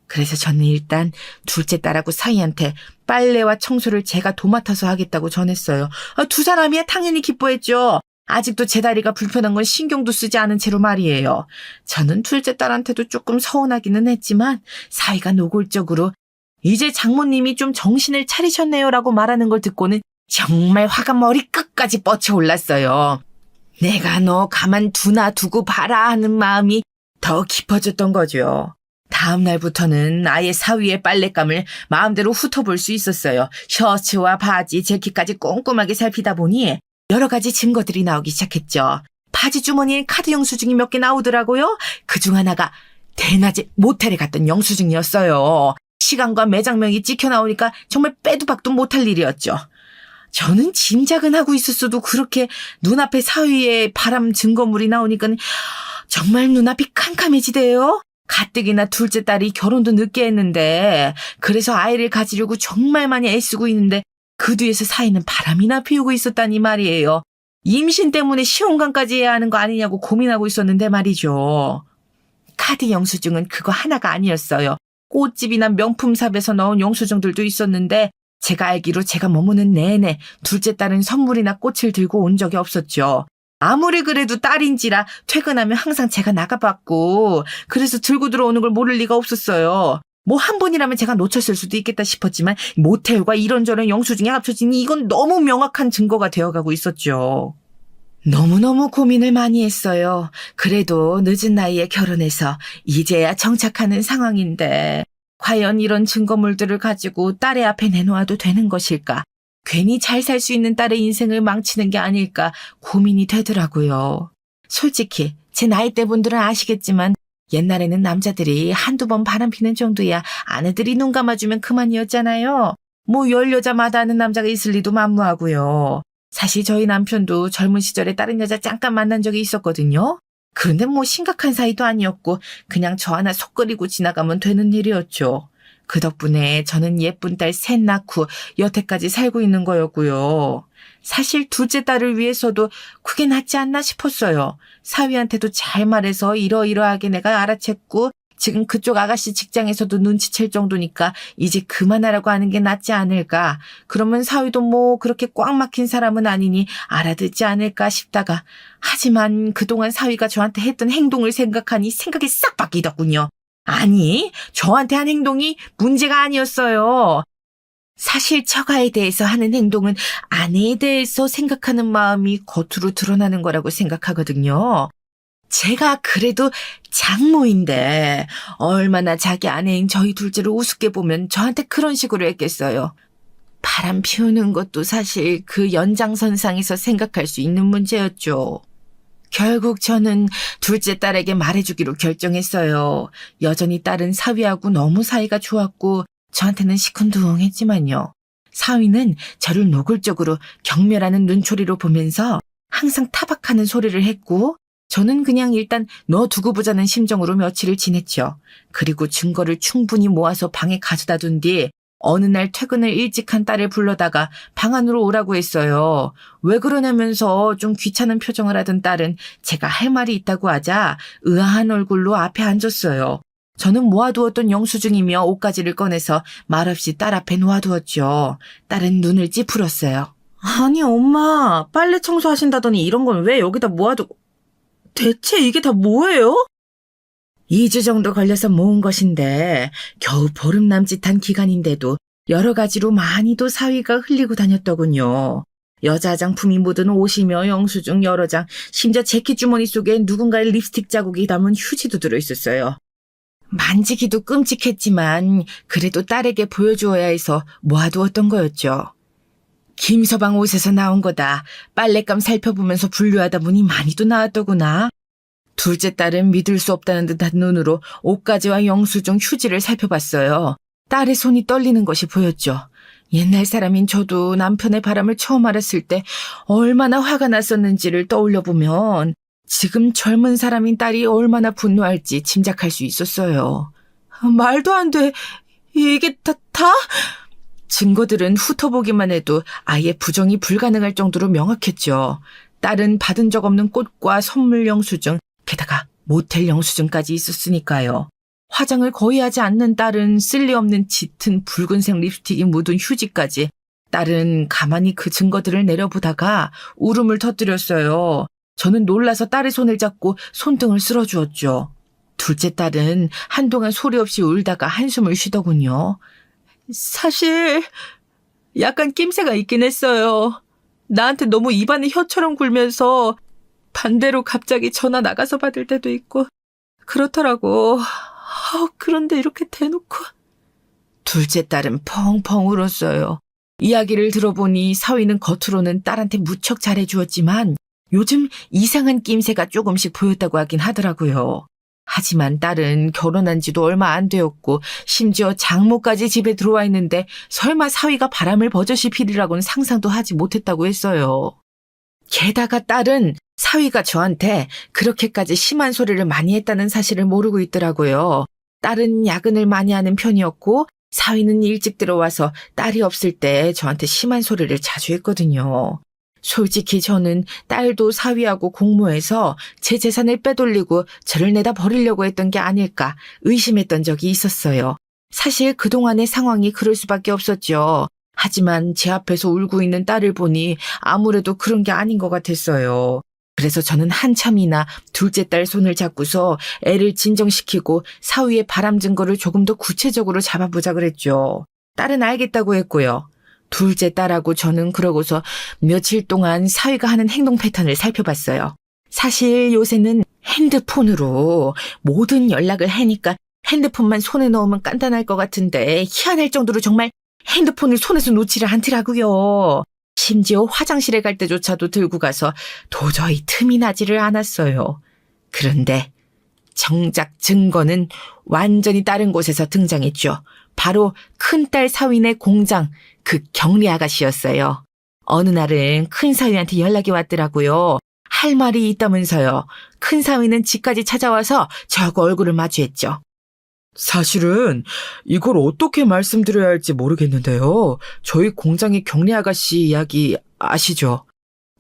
그래서 저는 일단 둘째 딸하고 사위한테 빨래와 청소를 제가 도맡아서 하겠다고 전했어요. 두 사람이야 당연히 기뻐했죠. 아직도 제 다리가 불편한 건 신경도 쓰지 않은 채로 말이에요. 저는 둘째 딸한테도 조금 서운하기는 했지만 사위가 노골적으로 이제 장모님이 좀 정신을 차리셨네요라고 말하는 걸 듣고는 정말 화가 머리끝까지 뻗쳐올랐어요. 내가 너 가만두나 두고 봐라 하는 마음이 더 깊어졌던 거죠. 다음 날부터는 아예 사위의 빨랫감을 마음대로 훑어볼 수 있었어요. 셔츠와 바지, 재킷까지 꼼꼼하게 살피다 보니 여러 가지 증거들이 나오기 시작했죠. 바지 주머니에 카드 영수증이 몇 개 나오더라고요. 그중 하나가 대낮에 모텔에 갔던 영수증이었어요. 시간과 매장명이 찍혀 나오니까 정말 빼도 박도 못할 일이었죠. 저는 짐작은 하고 있었어도 그렇게 눈앞에 사위의 바람 증거물이 나오니까 정말 눈앞이 캄캄해지대요. 가뜩이나 둘째 딸이 결혼도 늦게 했는데 그래서 아이를 가지려고 정말 많이 애쓰고 있는데 그 뒤에서 사위는 바람이나 피우고 있었다니 말이에요. 임신 때문에 시험관까지 해야 하는 거 아니냐고 고민하고 있었는데 말이죠. 카드 영수증은 그거 하나가 아니었어요. 꽃집이나 명품샵에서 넣은 영수증들도 있었는데 제가 알기로 제가 머무는 내내 둘째 딸은 선물이나 꽃을 들고 온 적이 없었죠. 아무리 그래도 딸인지라 퇴근하면 항상 제가 나가봤고 그래서 들고 들어오는 걸 모를 리가 없었어요. 뭐 한 번이라면 제가 놓쳤을 수도 있겠다 싶었지만 모텔과 이런저런 영수증이 합쳐지니 이건 너무 명확한 증거가 되어가고 있었죠. 너무너무 고민을 많이 했어요. 그래도 늦은 나이에 결혼해서 이제야 정착하는 상황인데 과연 이런 증거물들을 가지고 딸의 앞에 내놓아도 되는 것일까? 괜히 잘 살 수 있는 딸의 인생을 망치는 게 아닐까 고민이 되더라고요. 솔직히 제 나이대 분들은 아시겠지만 옛날에는 남자들이 한두 번 바람피는 정도야 아내들이 눈 감아주면 그만이었잖아요. 뭐 열 여자마다 하는 남자가 있을 리도 만무하고요. 사실 저희 남편도 젊은 시절에 다른 여자 잠깐 만난 적이 있었거든요. 그런데 뭐 심각한 사이도 아니었고 그냥 저 하나 속 끓이고 지나가면 되는 일이었죠. 그 덕분에 저는 예쁜 딸 셋 낳고 여태까지 살고 있는 거였고요. 사실 둘째 딸을 위해서도 그게 낫지 않나 싶었어요. 사위한테도 잘 말해서 이러이러하게 내가 알아챘고 지금 그쪽 아가씨 직장에서도 눈치챌 정도니까 이제 그만하라고 하는 게 낫지 않을까. 그러면 사위도 뭐 그렇게 꽉 막힌 사람은 아니니 알아듣지 않을까 싶다가 하지만 그동안 사위가 저한테 했던 행동을 생각하니 생각이 싹 바뀌더군요. 아니, 저한테 한 행동이 문제가 아니었어요. 사실 처가에 대해서 하는 행동은 아내에 대해서 생각하는 마음이 겉으로 드러나는 거라고 생각하거든요. 제가 그래도 장모인데 얼마나 자기 아내인 저희 둘째를 우습게 보면 저한테 그런 식으로 했겠어요. 바람 피우는 것도 사실 그 연장선상에서 생각할 수 있는 문제였죠. 결국 저는 둘째 딸에게 말해주기로 결정했어요. 여전히 딸은 사위하고 너무 사이가 좋았고 저한테는 시큰둥했지만요. 사위는 저를 노골적으로 경멸하는 눈초리로 보면서 항상 타박하는 소리를 했고 저는 그냥 일단 놔두고 보자는 심정으로 며칠을 지냈죠. 그리고 증거를 충분히 모아서 방에 가져다 둔 뒤 어느 날 퇴근을 일찍 한 딸을 불러다가 방 안으로 오라고 했어요. 왜 그러냐면서 좀 귀찮은 표정을 하던 딸은 제가 할 말이 있다고 하자 의아한 얼굴로 앞에 앉았어요. 저는 모아두었던 영수증이며 옷가지를 꺼내서 말없이 딸 앞에 놓아두었죠. 딸은 눈을 찌푸렸어요. 아니 엄마, 빨래 청소하신다더니 이런 건 왜 여기다 모아두고... 대체 이게 다 뭐예요? 2주 정도 걸려서 모은 것인데 겨우 보름 남짓한 기간인데도 여러 가지로 많이도 사위가 흘리고 다녔더군요. 여자 화장품이 묻은 옷이며 영수증 여러 장, 심지어 재킷 주머니 속에 누군가의 립스틱 자국이 담은 휴지도 들어있었어요. 만지기도 끔찍했지만 그래도 딸에게 보여주어야 해서 모아두었던 거였죠. 김서방 옷에서 나온 거다. 빨랫감 살펴보면서 분류하다 보니 많이도 나왔더구나. 둘째 딸은 믿을 수 없다는 듯한 눈으로 옷가지와 영수증 휴지를 살펴봤어요. 딸의 손이 떨리는 것이 보였죠. 옛날 사람인 저도 남편의 바람을 처음 알았을 때 얼마나 화가 났었는지를 떠올려보면 지금 젊은 사람인 딸이 얼마나 분노할지 짐작할 수 있었어요. 말도 안 돼. 이게 다? 증거들은 훑어보기만 해도 아예 부정이 불가능할 정도로 명확했죠. 딸은 받은 적 없는 꽃과 선물 영수증, 게다가 모텔 영수증까지 있었으니까요. 화장을 거의 하지 않는 딸은 쓸데없는 짙은 붉은색 립스틱이 묻은 휴지까지. 딸은 가만히 그 증거들을 내려보다가 울음을 터뜨렸어요. 저는 놀라서 딸의 손을 잡고 손등을 쓸어주었죠. 둘째 딸은 한동안 소리 없이 울다가 한숨을 쉬더군요. 사실 약간 낌새가 있긴 했어요. 나한테 너무 입안이 혀처럼 굴면서 반대로 갑자기 전화 나가서 받을 때도 있고 그렇더라고. 그런데 이렇게 대놓고. 둘째 딸은 펑펑 울었어요. 이야기를 들어보니 사위는 겉으로는 딸한테 무척 잘해주었지만 요즘 이상한 낌새가 조금씩 보였다고 하긴 하더라고요. 하지만 딸은 결혼한 지도 얼마 안 되었고 심지어 장모까지 집에 들어와 있는데 설마 사위가 바람을 버젓이 피리라고는 상상도 하지 못했다고 했어요. 게다가 딸은 사위가 저한테 그렇게까지 심한 소리를 많이 했다는 사실을 모르고 있더라고요. 딸은 야근을 많이 하는 편이었고 사위는 일찍 들어와서 딸이 없을 때 저한테 심한 소리를 자주 했거든요. 솔직히 저는 딸도 사위하고 공모해서 제 재산을 빼돌리고 저를 내다 버리려고 했던 게 아닐까 의심했던 적이 있었어요. 사실 그동안의 상황이 그럴 수밖에 없었죠. 하지만 제 앞에서 울고 있는 딸을 보니 아무래도 그런 게 아닌 것 같았어요. 그래서 저는 한참이나 둘째 딸 손을 잡고서 애를 진정시키고 사위의 바람 증거를 조금 더 구체적으로 잡아보자 그랬죠. 딸은 알겠다고 했고요. 둘째 딸하고 저는 그러고서 며칠 동안 사위가 하는 행동 패턴을 살펴봤어요. 사실 요새는 핸드폰으로 모든 연락을 하니까 핸드폰만 손에 넣으면 간단할 것 같은데 희한할 정도로 정말 핸드폰을 손에서 놓지를 않더라고요. 심지어 화장실에 갈 때조차도 들고 가서 도저히 틈이 나지를 않았어요. 그런데 정작 증거는 완전히 다른 곳에서 등장했죠. 바로 큰딸 사위네 공장, 그 경리 아가씨였어요. 어느 날은 큰 사위한테 연락이 왔더라고요. 할 말이 있다면서요. 큰 사위는 집까지 찾아와서 저하고 얼굴을 마주했죠. 사실은 이걸 어떻게 말씀드려야 할지 모르겠는데요. 저희 공장의 경리 아가씨 이야기 아시죠?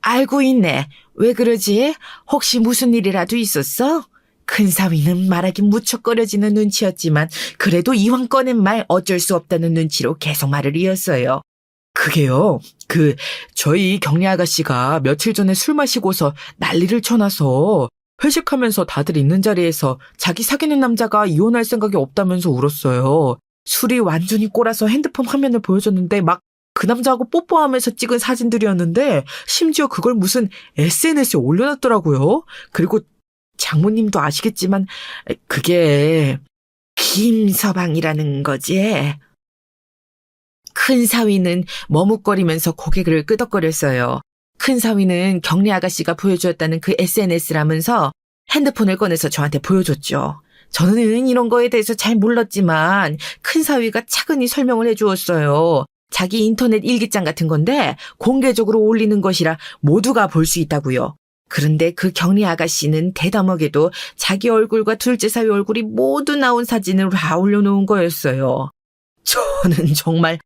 알고 있네. 왜 그러지? 혹시 무슨 일이라도 있었어? 큰 사위는 말하기 무척 꺼려지는 눈치였지만 그래도 이왕 꺼낸 말 어쩔 수 없다는 눈치로 계속 말을 이었어요. 그게요, 저희 경리 아가씨가 며칠 전에 술 마시고서 난리를 쳐놔서 회식하면서 다들 있는 자리에서 자기 사귀는 남자가 이혼할 생각이 없다면서 울었어요. 술이 완전히 꼬라서 핸드폰 화면을 보여줬는데 막 그 남자하고 뽀뽀하면서 찍은 사진들이었는데 심지어 그걸 무슨 SNS에 올려놨더라고요. 그리고 장모님도 아시겠지만 그게 김서방이라는 거지. 큰 사위는 머뭇거리면서 고개를 끄덕거렸어요. 큰 사위는 경리 아가씨가 보여주었다는 그 SNS라면서 핸드폰을 꺼내서 저한테 보여줬죠. 저는 이런 거에 대해서 잘 몰랐지만 큰 사위가 차근히 설명을 해주었어요. 자기 인터넷 일기장 같은 건데 공개적으로 올리는 것이라 모두가 볼 수 있다고요. 그런데 그 경리 아가씨는 대담하게도 자기 얼굴과 둘째 사위 얼굴이 모두 나온 사진을 다 올려놓은 거였어요. 저는 정말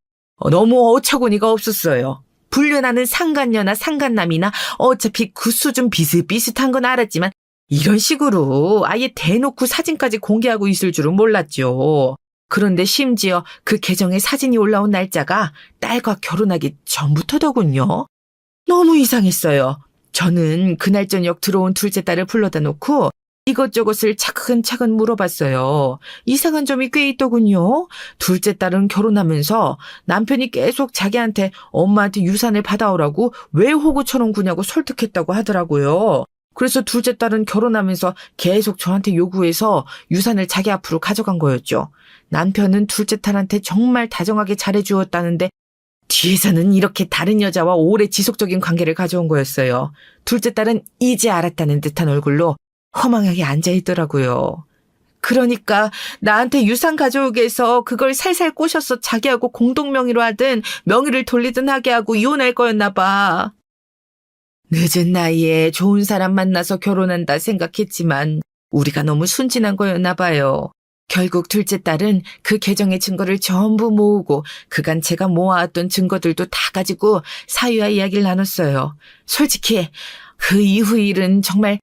너무 어처구니가 없었어요. 불륜하는 상간녀나 상간남이나 어차피 그 수준 비슷비슷한 건 알았지만 이런 식으로 아예 대놓고 사진까지 공개하고 있을 줄은 몰랐죠. 그런데 심지어 그 계정에 사진이 올라온 날짜가 딸과 결혼하기 전부터더군요. 너무 이상했어요. 저는 그날 저녁 들어온 둘째 딸을 불러다 놓고 이것저것을 차근차근 물어봤어요. 이상한 점이 꽤 있더군요. 둘째 딸은 결혼하면서 남편이 계속 자기한테 엄마한테 유산을 받아오라고 왜 호구처럼 구냐고 설득했다고 하더라고요. 그래서 둘째 딸은 결혼하면서 계속 저한테 요구해서 유산을 자기 앞으로 가져간 거였죠. 남편은 둘째 딸한테 정말 다정하게 잘해주었다는데 뒤에서는 이렇게 다른 여자와 오래 지속적인 관계를 가져온 거였어요. 둘째 딸은 이제 알았다는 듯한 얼굴로 허망하게 앉아있더라고요. 그러니까 나한테 유산 가져오게 해서 그걸 살살 꼬셔서 자기하고 공동명의로 하든 명의를 돌리든 하게 하고 이혼할 거였나 봐. 늦은 나이에 좋은 사람 만나서 결혼한다 생각했지만 우리가 너무 순진한 거였나 봐요. 결국 둘째 딸은 그 계정의 증거를 전부 모으고 그간 제가 모아왔던 증거들도 다 가지고 사위와 이야기를 나눴어요. 솔직히 그 이후 일은 정말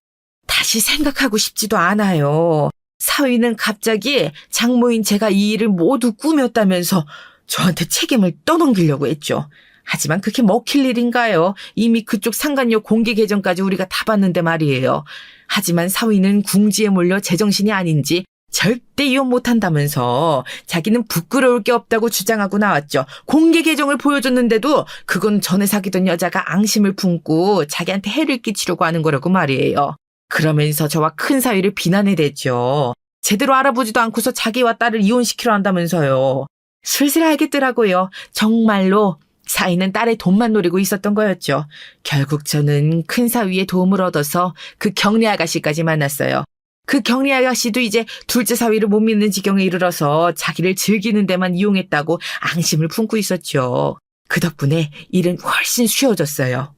다시 생각하고 싶지도 않아요. 사위는 갑자기 장모인 제가 이 일을 모두 꾸몄다면서 저한테 책임을 떠넘기려고 했죠. 하지만 그게 먹힐 일인가요? 이미 그쪽 상간녀 공개 계정까지 우리가 다 봤는데 말이에요. 하지만 사위는 궁지에 몰려 제정신이 아닌지 절대 이혼 못한다면서 자기는 부끄러울 게 없다고 주장하고 나왔죠. 공개 계정을 보여줬는데도 그건 전에 사귀던 여자가 앙심을 품고 자기한테 해를 끼치려고 하는 거라고 말이에요. 그러면서 저와 큰 사위를 비난해댔죠. 제대로 알아보지도 않고서 자기와 딸을 이혼시키려 한다면서요. 슬슬 알겠더라고요. 정말로 사위는 딸의 돈만 노리고 있었던 거였죠. 결국 저는 큰 사위의 도움을 얻어서 그 경리 아가씨까지 만났어요. 그 경리 아가씨도 이제 둘째 사위를 못 믿는 지경에 이르러서 자기를 즐기는 데만 이용했다고 앙심을 품고 있었죠. 그 덕분에 일은 훨씬 쉬워졌어요.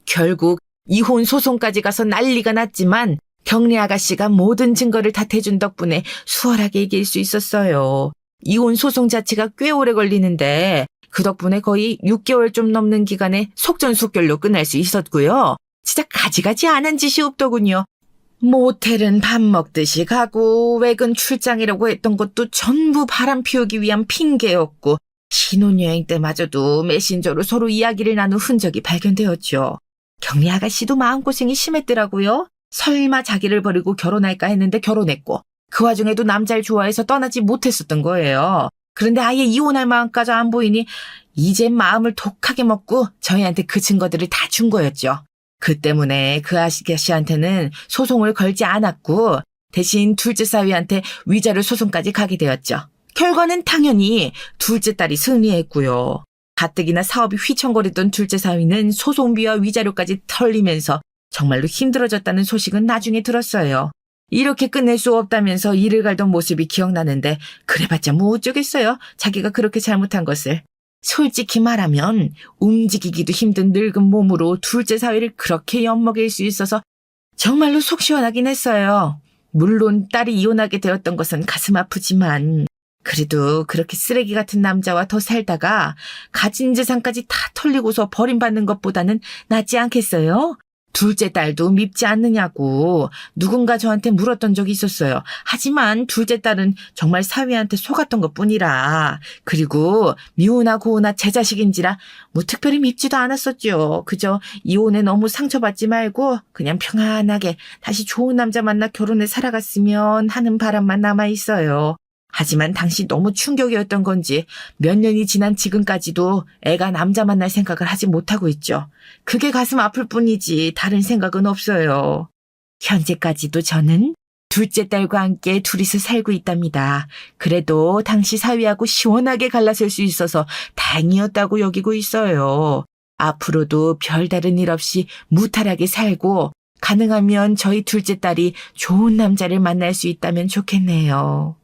결국 이혼 소송까지 가서 난리가 났지만 경리 아가씨가 모든 증거를 탓해준 덕분에 수월하게 이길 수 있었어요. 이혼 소송 자체가 꽤 오래 걸리는데 그 덕분에 거의 6개월 좀 넘는 기간에 속전속결로 끝날 수 있었고요. 진짜 가지가지 안 한 짓이 없더군요. 모텔은 밥 먹듯이 가고 외근 출장이라고 했던 것도 전부 바람 피우기 위한 핑계였고 신혼여행 때마저도 메신저로 서로 이야기를 나눈 흔적이 발견되었죠. 경리 아가씨도 마음고생이 심했더라고요. 설마 자기를 버리고 결혼할까 했는데 결혼했고 그 와중에도 남자를 좋아해서 떠나지 못했었던 거예요. 그런데 아예 이혼할 마음까지 안 보이니 이제 마음을 독하게 먹고 저희한테 그 증거들을 다 준 거였죠. 그 때문에 그 아가씨한테는 소송을 걸지 않았고 대신 둘째 사위한테 위자료 소송까지 가게 되었죠. 결과는 당연히 둘째 딸이 승리했고요. 가뜩이나 사업이 휘청거리던 둘째 사위는 소송비와 위자료까지 털리면서 정말로 힘들어졌다는 소식은 나중에 들었어요. 이렇게 끝낼 수 없다면서 이를 갈던 모습이 기억나는데 그래봤자 뭐 어쩌겠어요. 자기가 그렇게 잘못한 것을. 솔직히 말하면 움직이기도 힘든 늙은 몸으로 둘째 사위를 그렇게 엿먹일 수 있어서 정말로 속 시원하긴 했어요. 물론 딸이 이혼하게 되었던 것은 가슴 아프지만 그래도 그렇게 쓰레기 같은 남자와 더 살다가 가진 재산까지 다 털리고서 버림받는 것보다는 낫지 않겠어요? 둘째 딸도 밉지 않느냐고 누군가 저한테 물었던 적이 있었어요. 하지만 둘째 딸은 정말 사위한테 속았던 것뿐이라. 그리고 미우나 고우나 제 자식인지라 뭐 특별히 밉지도 않았었죠. 그저 이혼에 너무 상처받지 말고 그냥 평안하게 다시 좋은 남자 만나 결혼해 살아갔으면 하는 바람만 남아있어요. 하지만 당시 너무 충격이었던 건지 몇 년이 지난 지금까지도 애가 남자 만날 생각을 하지 못하고 있죠. 그게 가슴 아플 뿐이지 다른 생각은 없어요. 현재까지도 저는 둘째 딸과 함께 둘이서 살고 있답니다. 그래도 당시 사위하고 시원하게 갈라설 수 있어서 다행이었다고 여기고 있어요. 앞으로도 별다른 일 없이 무탈하게 살고 가능하면 저희 둘째 딸이 좋은 남자를 만날 수 있다면 좋겠네요.